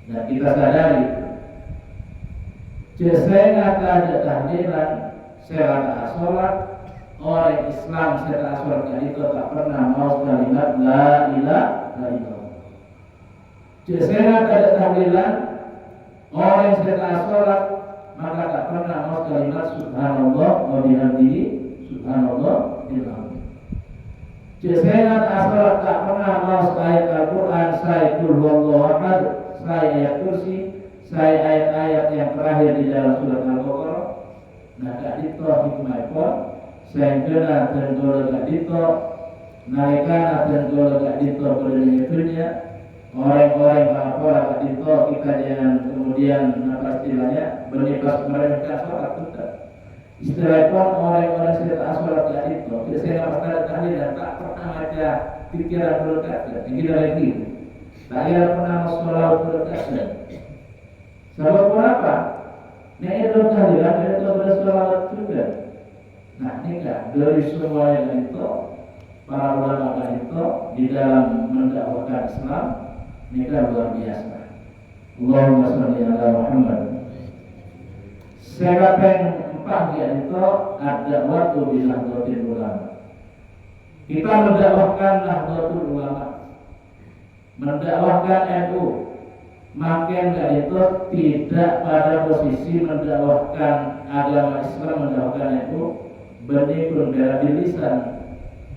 dan kita sadari. Saya tak ada tahlilan, saya tak sholat, orang Islam saya tak sholat itu tak pernah mau kalimat la ilaha illallah. Saya tak ada tahlilan, orang saya tak sholat maka tak pernah mau kalimat subhanallah wa bihamdihi subhanallah bihamdihi. Saya tak pernah mau ayat Al-Quran, saya qul huwallahu ahad, saya ayat kursi, saya ayat-ayat yang terakhir di dalam surat Al-Baqarah. Nah, kak dito hikmah pun saya kena tenggol kak dito, naikana tenggol kak dito berdirinya. Orang-orang apa kak dito kita jangan kemudian apa istilahnya bernipas meremehkan sholat kita. Istilah pun orang-orang cerita sholat kak dito, saya nggak pernah tahlil dan tak pernah ada pikiran berkat. Yang kita lagi, tak ada pernah sholat berkat. Sebab apa? Nek itu tahlilan itu bersolat juga. Nah ini kan dari semua yang itu para ulama itu di dalam mendakwahkan Islam ini kan luar biasa. Allahumma sholli ala Muhammad. Serapan empat itu ada waktu di Nahdlatul Ulama. Kita mendakwahkan Nahdlatul Ulama, mendakwahkan NU. Makin dari itu tidak pada posisi mendakwahkan agama Islam, mendakwahkan NU benih pun bela lisan.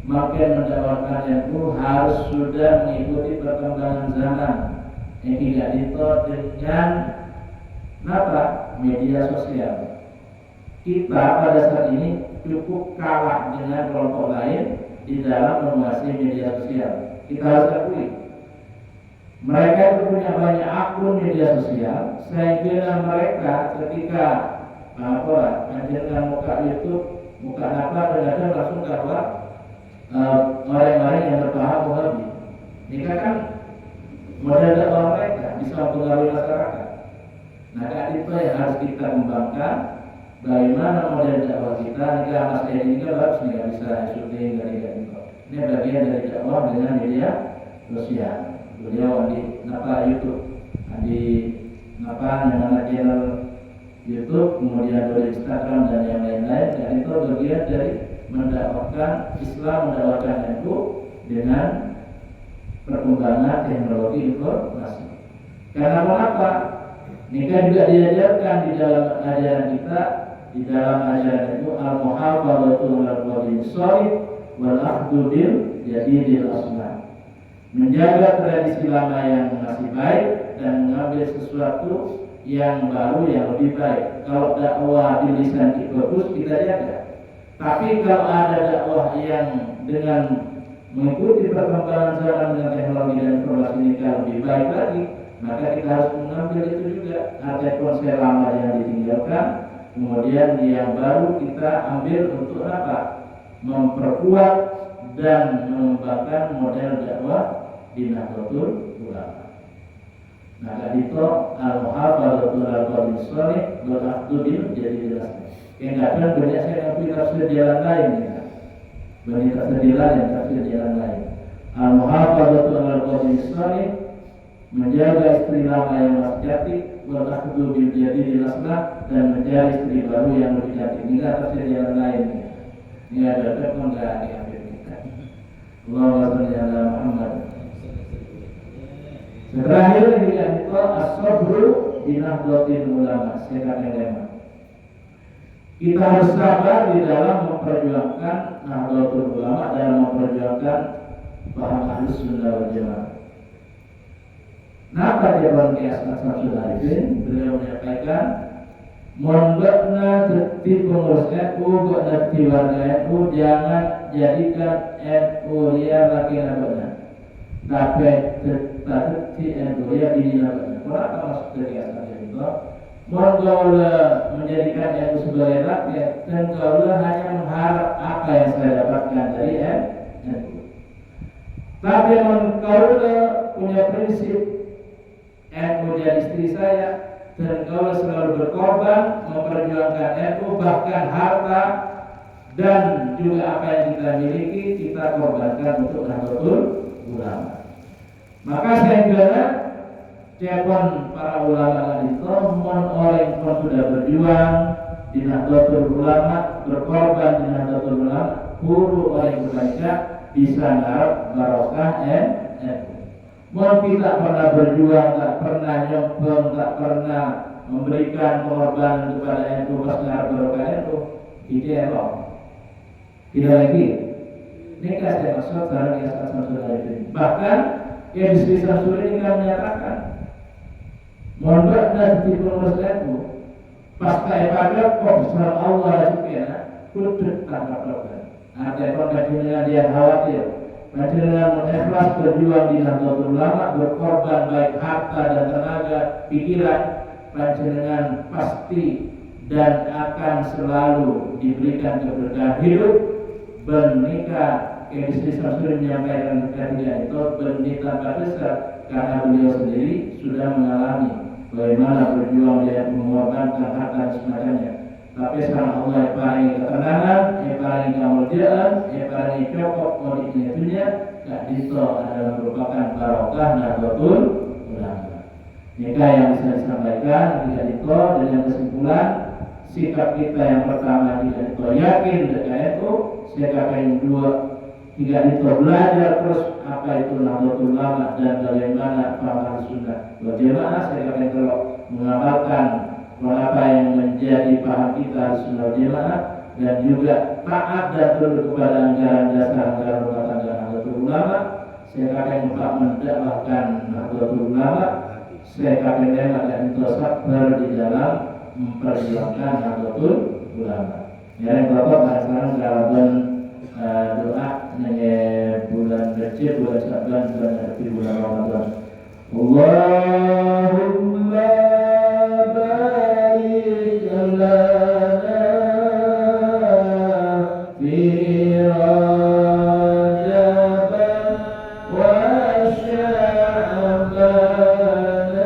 Makin mendakwahkan NU harus sudah mengikuti perkembangan zaman yang tidak itu dengan apa? Media sosial. Kita pada saat ini cukup kalah dengan kelompok lain di dalam menguasai media sosial. Kita harus akui. Mereka itu punya banyak akun media sosial. Saya kira mereka ketika menjalankan muka YouTube, muka apa dan langsung keluar orang-orang yang berpaham Wahabi. Ini kan model dakwah mereka bisa mempengaruhi masyarakat. Nah, itu yang harus kita kembangkan. Bagaimana model dakwah kita? Jika Mas ini kan harus nggak bisa syuting dari itu. Ini bagian dari dakwah dengan media sosial. Beliau di YouTube, di nama channel YouTube, kemudian dari Instagram dan yang lain-lain. Dan itu bagian dari mendakwahkan Islam, mendakwahkan NU dengan perkembangan teknologi informasi. Karena mengapa? Nikah juga diajarkan di dalam ajaran kita, di dalam ajaran itu al-muhafadzatul al-qawli shalih wal akhdhu bil jadidil asnah. Menjaga tradisi lama yang masih baik dan mengambil sesuatu yang baru yang lebih baik. Kalau dakwah di lisan kita bagus, kita jaga. Tapi kalau ada dakwah yang dengan mengikuti perkembangan zaman dengan teknologi dan informasi ini lebih baik lagi, maka kita harus mengambil itu juga. Ada konsep lama yang ditinggalkan, kemudian yang baru kita ambil untuk apa? Memperkuat dan mengembangkan model dakwah di Nahdlatul Ulama. Maka itu al-muhafadzatul al-qadim shalih wal akhdhu bil jadi jelas. Kadang banyak saya ngambil tafsir jalan lain ya. Banyak tafsir jalan lain. Al-muhafadzatul al-qadim shalih menjaga istri lama yang masih cantik, wal akhdhu bil jadi jelas dan mencari istri baru yang lebih cantik. Ini tafsir jalan lain. Ini ada pun enggak diambil kita. Allahumma shalli ala Muhammad. Terakhir yang itu as-sabru di Nahdlatul Ulama. Saya katakan kita harus sabar di dalam memperjuangkan Nahdlatul Ulama, dalam memperjuangkan paham Ahlus Sunnah wal Jamaah. Napa jawaban Kiai Samsul Arifin? Beliau menyampaikan, mondokna dadi pengurus NU, kok dadi warga NU, jangan jadikan NU liar lagi nabana. Tapi di NU ya ini nabana. Kenapa maksud dari asalnya itu? Mondokna menjadikan NU sebagai rakyat, dan kalau hanya mengharap apa yang saya dapatkan dari NU. Tapi kalau punya prinsip NU jadi istri saya, dan kalau selalu berkorban memperjuangkan NU, bahkan harta dan juga apa yang kita miliki kita korbankan untuk Nahdlatul Ulama. Maka saya kira cepon para ulama itu orang yang sudah berjuang di Nahdlatul Ulama, berkorban di Nahdlatul Ulama, guru orang yang berbaca bisa ngarep barokah NU. Mau kita pernah berjuang, tak pernah nyombong, tak pernah memberikan pengorbanan kepada NU pas ngarep barokah NU, itu error. Tidak lagi. Ini saya maksud dalam Kiai Samsul Arifin. Bahkan Kiai Samsul ini kan menyatakan, mondok dan di pengurus NU pasca ibadah profesor Allah juga kudus tanpa program. Ada pengkajian dia khawatir. Majelis ikhlas berjuang di Nahdlatul Ulama, berkorban baik harta dan tenaga, pikiran, panjenengan pasti dan akan selalu diberikan keberkahan hidup. Bernikah, Kiai Samsul menyampaikan ketika itu bernikah besar karena beliau sendiri sudah mengalami bagaimana berjuang dia mengorbankan harta dan semacamnya. Tapi sekarang Allah paling ketenangan, paling kemuliaan, paling cokok modiknya dunia, gak itu adalah merupakan barokah Nahdlatul Ulama. Nikah yang bisa disampaikan tidak itu dengan kesimpulan sikap kita yang pertama tidak itu yakin dengan itu, sikap yang kedua tidak itu belajar terus apa itu Nahdlatul Ulama dan bagaimana paham Sunnah wal Jamaah, sikap yang kedua mengamalkan apa yang menjadi paham kita Sunnah Jamaah dan juga taat dan tunduk kepada anggaran dasar anggaran rumah tangga Nahdlatul Ulama. Saya akan mempak mendakwahkan Nahdlatul Ulama. Saya akan dan sabar di dalam memperjuangkan Nahdlatul Ulama. Yang bapak sekarang dalam doa bulan Rajab, bulan Sya'ban, bulan Ramadan. Allahumma barik lana fi Rajab wa Sya'ban, Ramadan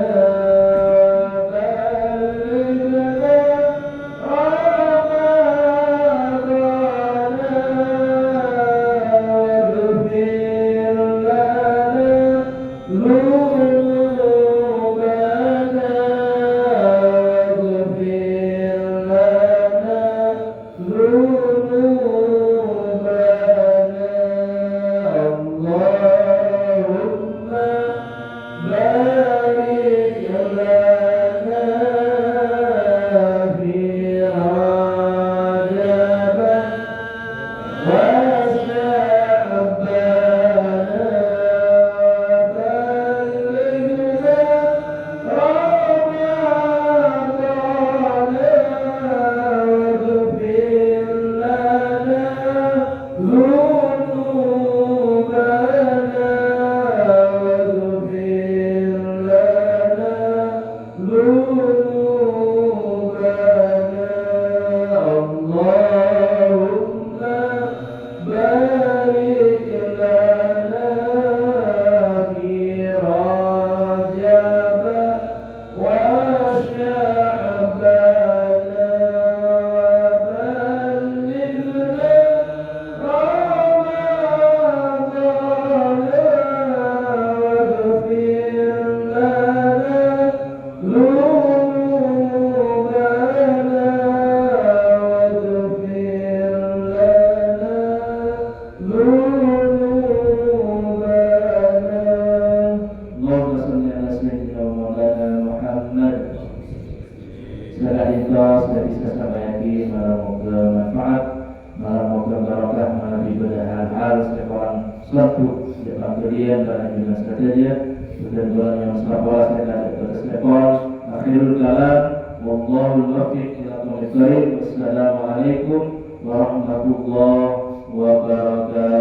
Wassalamualaikum warahmatullahi wabarakatuh.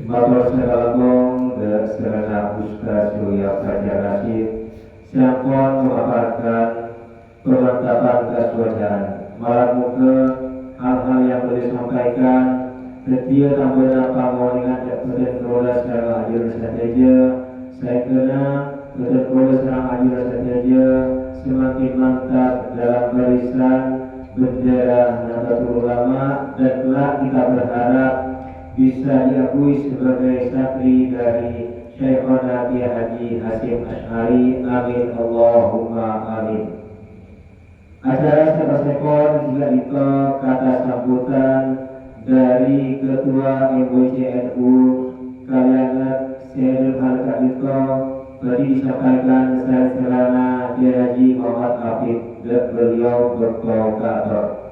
Bapak Sekalagung dan Serana Ustaz Surya Fajar Rashid siapkan memaparkan perlengkapan kesuajan malam muka hal-hal yang boleh disampaikan setia tambahan pangoningan dan kerola secara hadir saja saya kena kerola secara hadir saja semakin mantap dalam barisan bendera Nahdlatul Ulama dan kelak kita berharap bisa diakui sebagai santri dari Syekhona Kiai Haji Hasyim Asy'ari. Amin Allahumma amin. Acara sekor juga itu kata sambutan dari Ketua MUI-NU Kaliangat Syedul Halkat itu tadi disampaikan saya Serana Kiai Haji Muhammad Afif dan beliau berprovokator.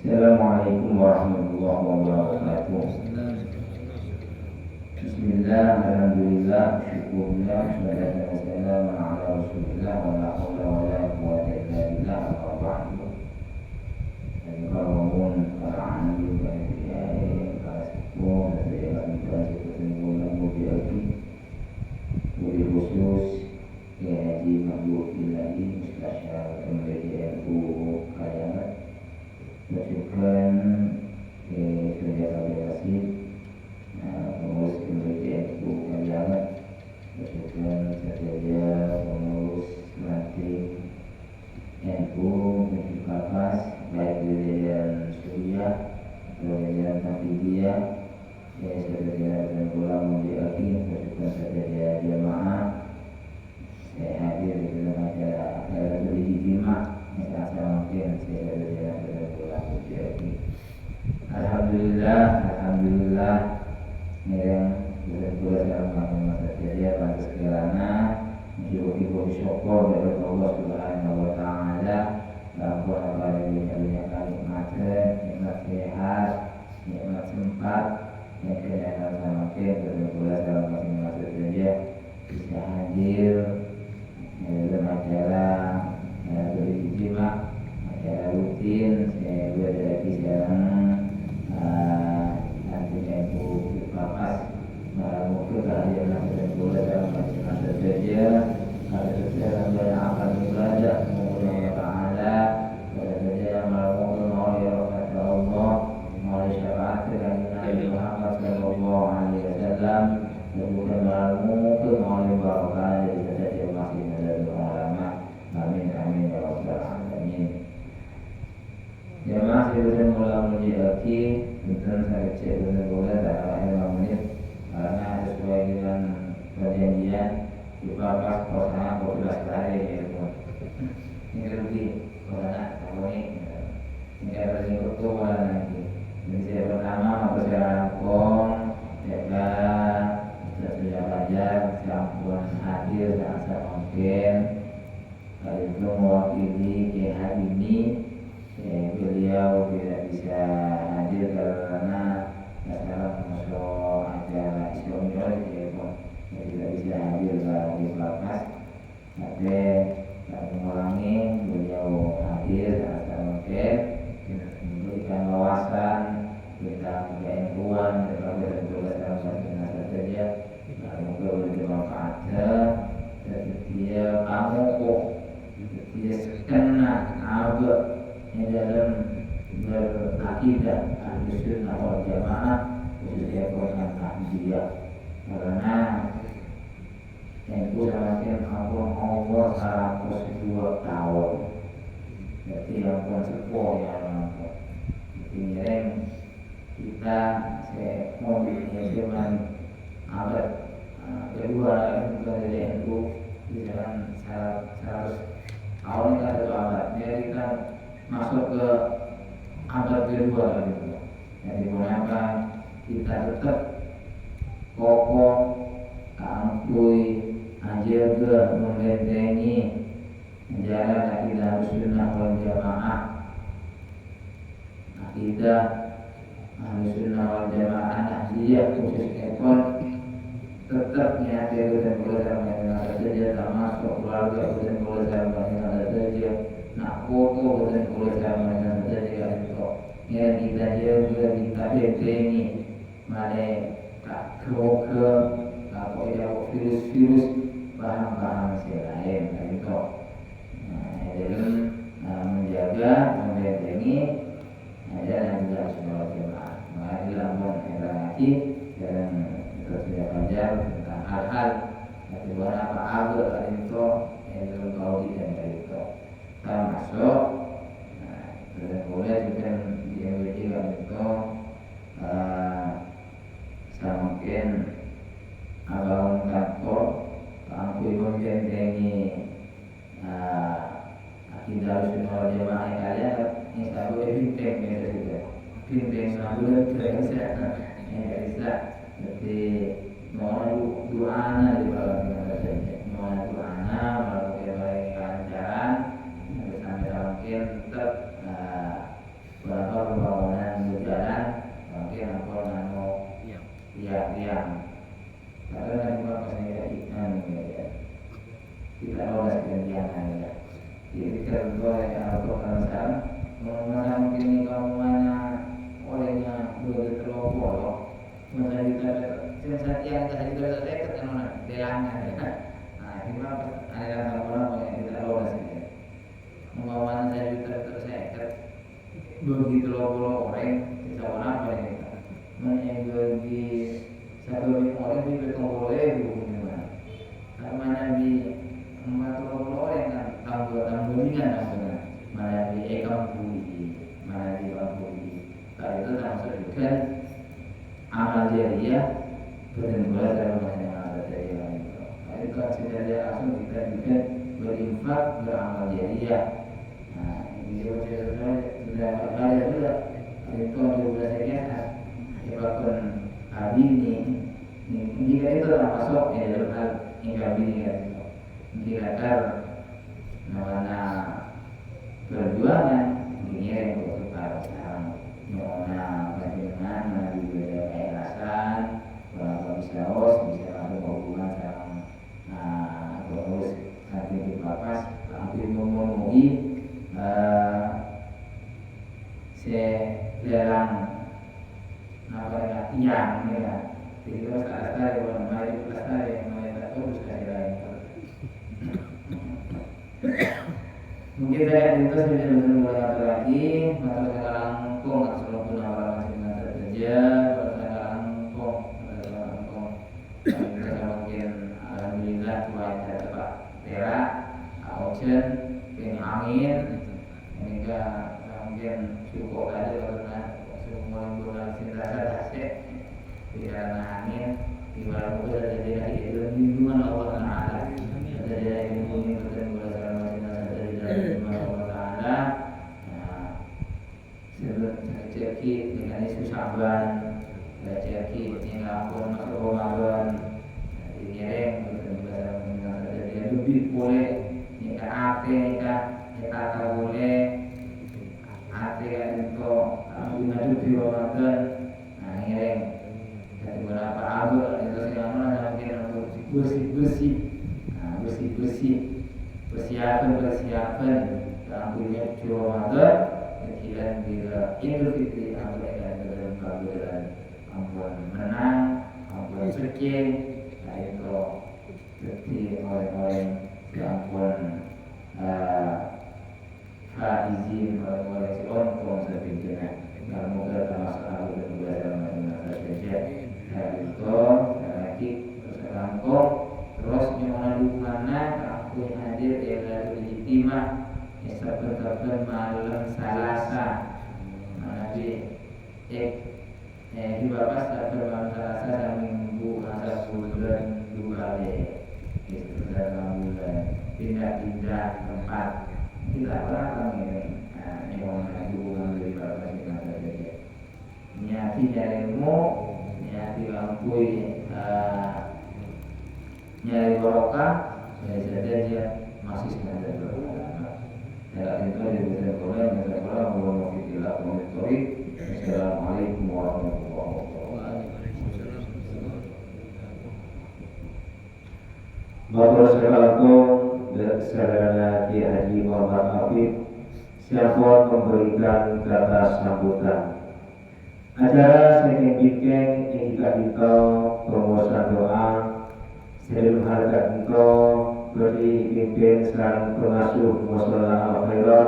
Assalamualaikum warahmatullahi wabarakatuh. Bismillah, alhamdulillah, syukurullah, salatu wassalamu ala rasulillah wa la hawla wa la quwwata illa billah wa ba'du. Dan kalaupun para ahli para sepuh dan para sepuh mubiaki murid khusus Kiai Haji Mahbub Ilahi Mustasyar MUI-NU Kaliangat bersyukur Surya Fajar Rashid pengurus MUI-NU Kaliangat bersyukur saja pengurus ranting NU Kapas baik di jajaran Surya atau jajaran Hafidiyah saudara dan ulama mubiaki bersyukur saja jamaah saya hadir di dalam acara berijtimah mungkin saya Alhamdulillah, alhamdulillah yang berbuat dalam masa jadinya pantas kirana mensyukur syukur dari Allah Subhanahu wa taala dalam apa yang nikmat sehat, nikmat sempat yang kena semakin berbuat dalam masa jadinya bisa hadir dalam acara berijtimah acara rutin saya berada di sana nanti NU Kapas malam itu kalian akan boleh dalam masa saja ada sesuatu yang akan ibadah mengulang taala pada saja malam itu oleh Allah oleh syafaat dari Nabi Muhammad sallallahu alaihi wasallam dan bukan malam itu oleh barokah dari saja masih ada ulama. Amin amin ya rabbal alamin. Jemaah sekalian mulai mujiaki tentang saya cek dan boleh dalam 5 menit karena sesuai dengan perjanjian kita pas kosan 12 hari ya. Ini rugi karena tahun ini ada yang bertuah lagi. Jadi saya pertama mempersiapkan jaga sesudah belajar siapkan hadir dan mungkin kali itu mewakili Kiai hari ini beliau tidak bisa hadir karena acara masuk acara Islamiyah tidak bisa hadir di Bapas. Tapi mengulangi beliau hadir saat mungkin memberikan wawasan tentang keilmuan dan tugas dalam satu saja semoga bermanfaat dan dia kamu kok dia kena agak yang dalam berakidah ahli sunnah wal jamaah khususnya golongan Ahmadiyah karena itu semakin Allah 102 tahun jadi yang pun sepuh yang jadi kita mau cuman abad kedua dari NU di jalan 100 tahun kita satu abad jadi kita masuk ke abad kedua gitu. Jadi mengapa kita tetap kokoh kampui menjaga membentengi menjaga akidah sunnah wal jamaah akidah sunnah wal jamaah Nahdiyah khususnya pun tetap nyata dan keluarga mana saja termasuk keluarga dan keluarga mana saja nak foto dan keluarga mana saja itu yang kita jaga kita bentengi mana tak ke apa ya virus-virus bahan-bahan lain itu dalam menjaga membentengi dan juga semua jemaah mengajilah menghati dan terus belajar tentang hal-hal bagaimana apa agak itu dalam kaudi dan itu termasuk dan boleh juga diambil itu semakin abang kantor aku membentengi akidah sunnah wal jamaah kalian ini satu bintang juga bintang satu bisa jadi mohon doanya di bawah saja mohon doanya melakukan baik jalan sampai mungkin tetap berapa pembangunan berjalan mungkin apa nano yang karena nanti bapak saya ikan kita lolos kegiatan ya jadi kalau kalau sekarang mana mungkin kamu mana olehnya boleh terlalu masa kita sensasi yang tadi kita dekat kan delangnya nah ini ada orang yang kita lolos ya mau mana saya tersekat begitu logo orang bisa apa ya menjadi satu orang di betul itu karena nabi empat orang kan tambah-tambahnya mana di ekam budi mana di budi kalau itu termasuk juga amal jariah benar-benar dalam bahasa amal jariah itu kalau secara langsung kita juga berinfak beramal jariah nah ini sudah berkali juga itu juga saya bahkan hari ini jika itu termasuk dalam hal ingkar ini kan kira-kira mana perjuangan ini yang bertukar sekarang mana bagaimana juga keikhlasan kalau bisa bisa ada hubungan sama terus nanti di bapas hampir memenuhi selelang apa yang ya jadi kalau selesai orang baik selesai yang lain tak tahu sekali lain mungkin saya itu sudah mulai lagi maka sekarang kong selalu punya orang masing saja pada kong kita mungkin alhamdulillah cuaca tepat terak hujan angin ini mungkin cukup aja karena semua bulan cinta tidak angin di dalam bulan jadi lindungan Allah Taala jadi lindungi dan berasal dari lindungan Allah Taala rezeki dengan isu saban rezeki dengan ampun masuk Ramadan dikirim jadi lebih boleh nikah ate nikah boleh ate itu guna di Ramadan nah ngiring dari beberapa abad itu sekarang mungkin untuk bersih persiapan tampilnya Ramadan kira bila Idul Fitri akan kabulan ampun menang ampun suci itu seperti orang-orang ampun izin orang-orang si ontong sebagainya kamu termasuk aku berdua dalam masa kerja itu lagi terangkong terus nyona di mana aku hadir adalah ijtimah seperti malam Selasa nanti di bapak seperti malam Selasa dan minggu masa bulan 2 kali itu dalam bulan pindah-pindah tempat kita orang ini yang hubungan dari bapak di masa kerja niati ilmu niati lampui nyari barokah saya dia masih sebenarnya ya itu dia bisa boleh mau kita monitori. Assalamualaikum warahmatullahi wabarakatuh. Bapak sekalian dan saudara Kiai Haji Muhammad Hafid siapa memberikan kata sambutan. Acara saya bikin yang kita permohonan doa sebelum harkat engkau beri pimpin serang pengasuh Musyola Al-Khairan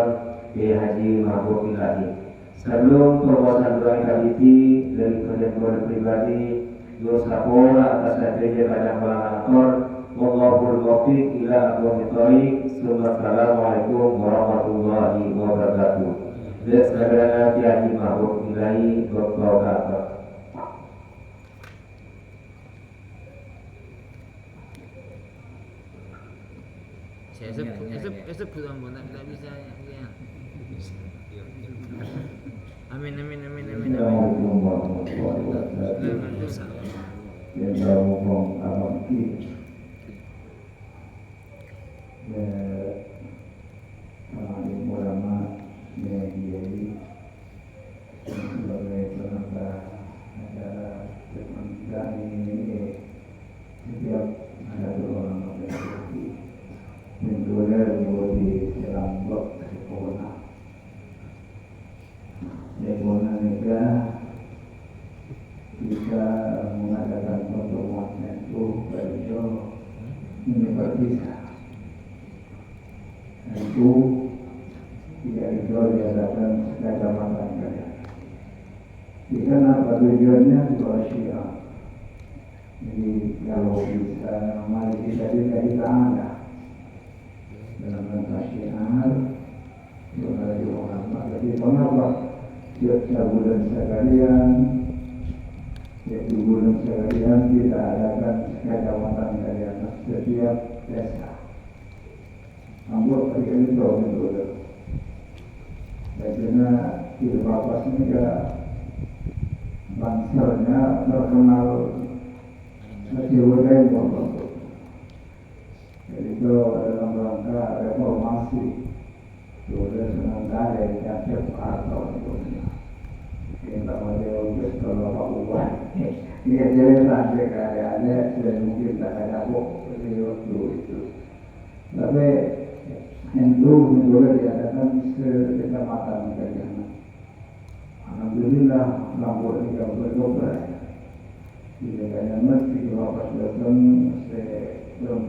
Kiai Haji Mahfud Ilahi. Sebelum permohonan doa kali ini dari pendengar pribadi dosa pola atas gereja kadang malangator wallahul muwaffiq ila aqwamit thoriq. Assalamualaikum warahmatullahi wabarakatuh. Dan saudara Kiai Haji Mahfud Ilahi berkata saya sebut ampun tak bisa ya. Amin. Assalamualaikum warahmatullahi wabarakatuh. Yang ngomong abang ki. Alim ulama media sebagai penambah acara kemanusiaan ini setiap ada orang memiliki tentunya di dalam blok sekolah. Sekolah mereka bisa mengadakan pertemuan itu beliau bisa itu tidak itu diadakan kecamatan kalian. Di sana apa tujuannya untuk Syiah. Jadi kalau bisa mari kita ada dalam rangka Syiah mengenai Muhammad. Jadi mengapa setiap bulan sekalian yaitu bulan sekalian kita adakan kecamatan kalian setiap desa. Ambil pergi itu betul. Karena di bapak juga bangsanya terkenal sejauh bapak. Jadi itu dalam rangka reformasi. Sudah sementara yang cepat atau kita mau kalau Pak Uwan. Ini jadi sampai keadaannya sudah mungkin tak ada waktu itu. Tapi itu boleh diadakan sekecamatan kalian. Alhamdulillah lampu ini kau berdoa. Jika kalian mesti bapak datang sebelum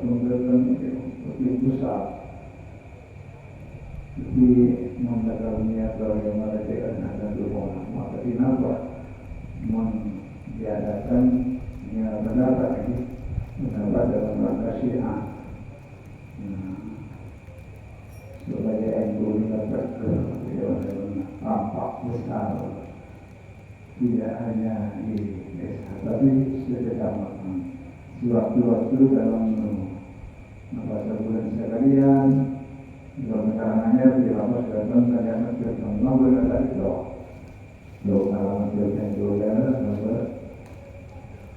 lebih besar. Jadi membatalnya atau yang mereka akan berdoa. Maka kenapa diadakan yang pendapat ini pendapat dalam rangka Syiah. Sebagai yang dapat tampak besar tidak hanya di desa tapi sekecamatan. Sewaktu-waktu dalam masa bulan sekalian dalam karangannya di lapas datang kalian bertemu berkata itu kalau bertemu juga nomor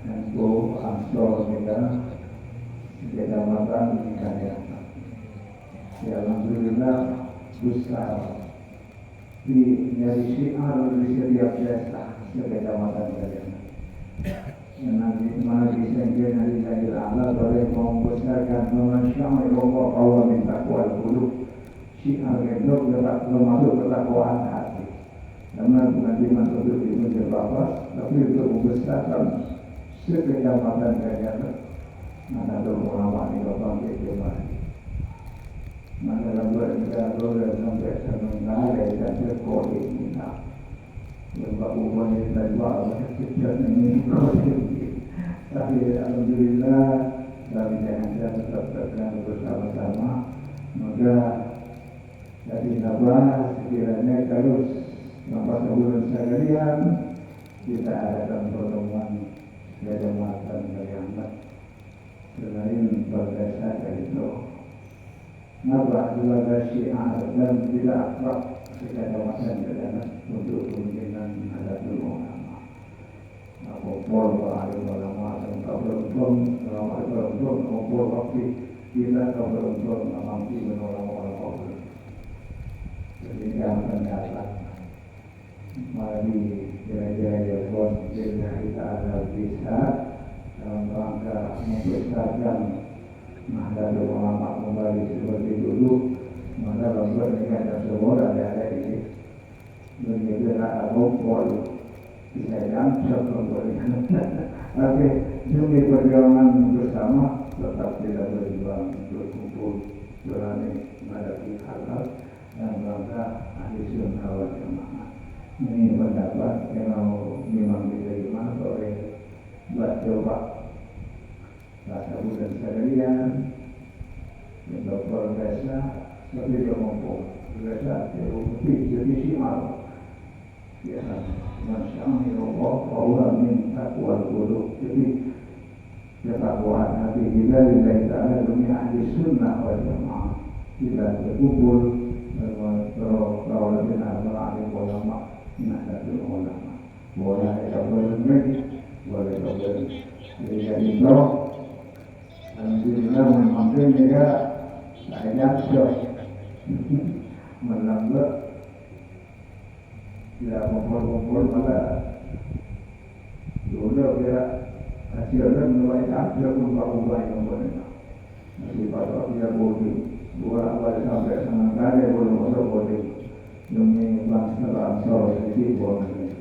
info ansor kita sekecamatan di kalian. Ya alhamdulillah besar di dari Syiar di setiap desa sekecamatan kalian. Nabi Sangkina Lillahi Ta'ala boleh membesarkan memasya'ir Allah min taqwal qulub. Syiar gendok tetap termasuk ketakwaan hati. Karena bukan cuma untuk diuji bapak, tapi untuk membesarkan sekejamatan kegiatan. Maka itu ulama di bapak kegiatan. Maka lembar kita boleh sampai sementara dan terkode kita. Sebab umumnya kita jual kecil ini tapi alhamdulillah kami jangan tetap terus bersama-sama. Maka dari Nabah sekiranya terus sampai sebulan sekalian kita adakan pertemuan kegiatan beriamat selain berdasarkan itu Nabah adalah syiar dan tidak akrab kegiatan beriamat untuk kemungkinan ada ulama. Kumpul ulama dan beruntung, kumpul waktu kita beruntung mampu menolong orang. Jadi jangan datang. Mari gereja pun kita ada bisa dalam rangka membesarkan Nahdlatul Ulama kembali seperti dulu. Maka lembaga negara semua ada ini. Begitu nak kumpul bisa jangkau kemudian. Tapi demi perjuangan bersama tetap tidak berjuang berkumpul berani menghadapi hal-hal dan bangsa ahli sunnah wal jamaah. Ini pendapat yang memang diterima oleh coba rasa bulan sekalian Dr. Desa tapi dia mampu Desa jadi simal ya masyaallah Allah min taqwal qulub. Jadi ketakwaan hati kita lillahi ta'ala demi ahli sunnah wal jamaah. Kita berkumpul kalau lebih alim ulama Nahdlatul Ulama boleh berbagai boleh jadi itu alhamdulillah mungkin juga saya jatuh melambat tidak kumpul malah dulu kira hasilnya mulai hasil ubah yang benar masih pada dia boleh dua awal sampai senang kali boleh masuk boleh demi bangsa Ansor jadi boleh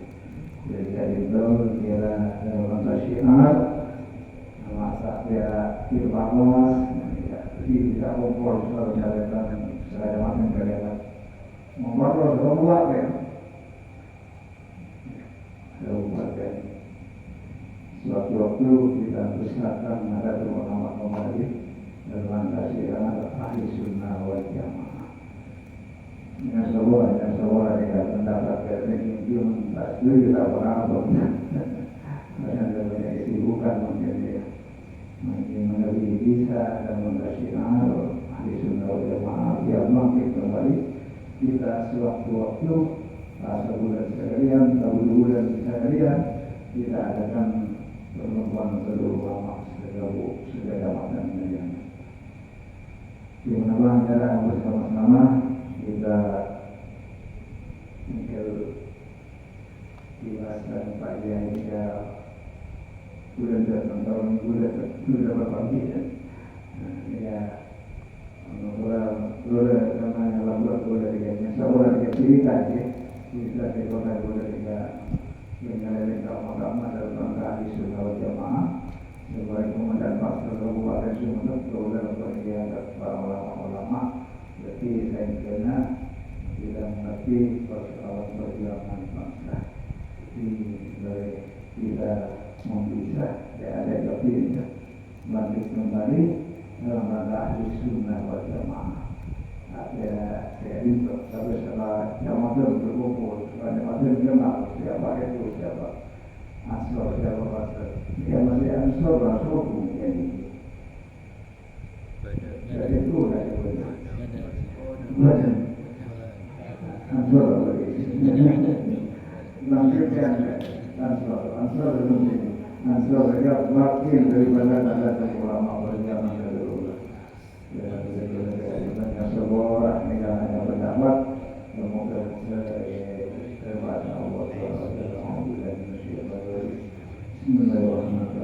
jadi itu kira dalam syiar masa dia firman jadi tidak kumpul selalu jalan saya macam kelihatan membawa semua ya kabupaten. Suatu waktu kita besarkan ada ulama kembali dalam kajian ahli sunnah wal jamaah. Yang semua dengan pendapat ketinggian tak setuju tak pernah dan banyak kesibukan mungkin dia mungkin lebih bisa dan mengkajian ahli sunnah wal jamaah biar makin kembali kita sewaktu-waktu sebulan sekalian, 2 bulan sekalian kita adakan pertemuan seluruh ulama segala macam di mana cara bersama-sama kita dibahaskan Pak Yai hingga bulan berpagi ya bulan karena lambat bulan diganya seorang cerita kita kekuatan boleh juga mengenai agama dalam rangka ahli sunnah wal jamaah sebagai komandan pastor kabupaten Sumeneb boleh berbahagia para ulama. Jadi saya kena kita mengerti persoalan perjuangan bangsa. Jadi kita bisa ada tapi bangkit kembali dalam rangka ahli sunnah wal jamaah. Ada itu tapi setelah jamaah berkumpul jamaah kenal siapa itu siapa Ansor siapa pastor dia masih Ansor mungkin jadi itu dari benar Ansor lanjutkan Ansor dia makin daripada tanda ulama berjamaah dulu semua orang negara yang berdapat semoga terbatas Allah Bismillahirrahmanirrahim.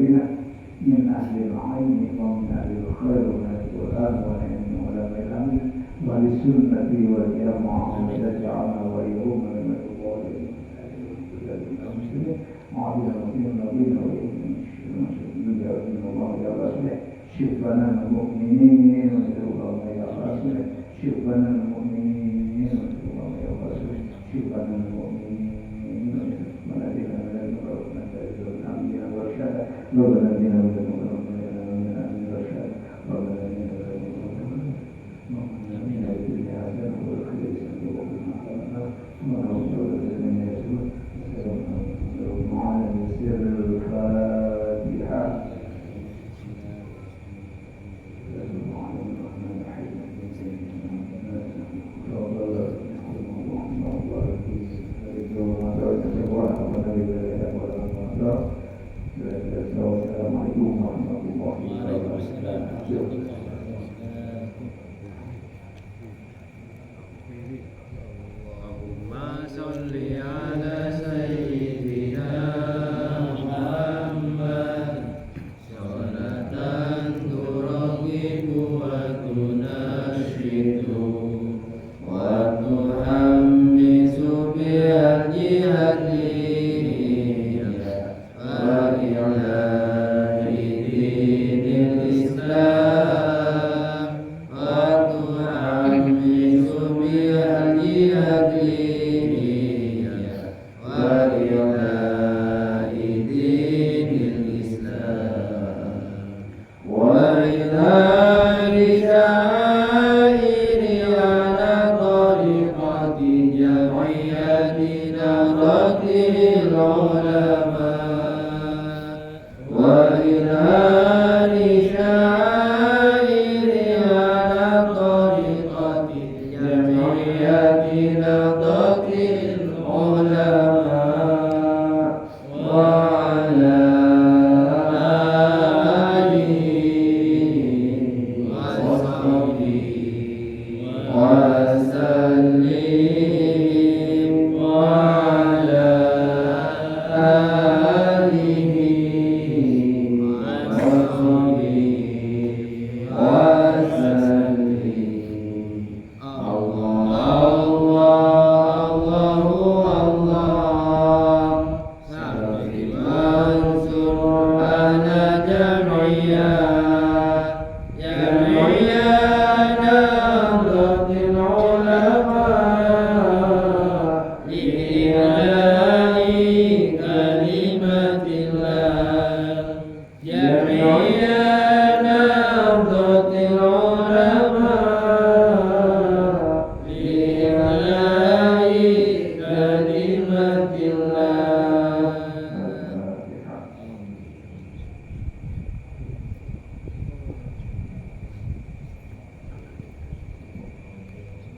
bina min ahli al-'ilmi wa min ahli al-khair wa min al-Qur'an wa min ulama al-amr wa li sunnati wal jamaah wa ja'alna wa yawma min al-qawli شفنا المؤمنين اللهم يا رسول شفنا المؤمنين اللهم يا رسول شفنا المؤمنين ونادينا من المقرب نتائج الأنبياء والرشاد ربنا بنا من المقرب من الرشاد ربنا بنا من الدنيا حسنة والآخرة حسنة وقنا عذاب النار ونعوذ بك من الشرور معنا بسر الفاتحة Assalamualaikum warahmatullahi wabarakatuh. Allahumma sholli ala sayyidina Muhammad sholatan turaqibu wa tunashidu wa tuhammisu biha jihadi جمعية نهضة العلماء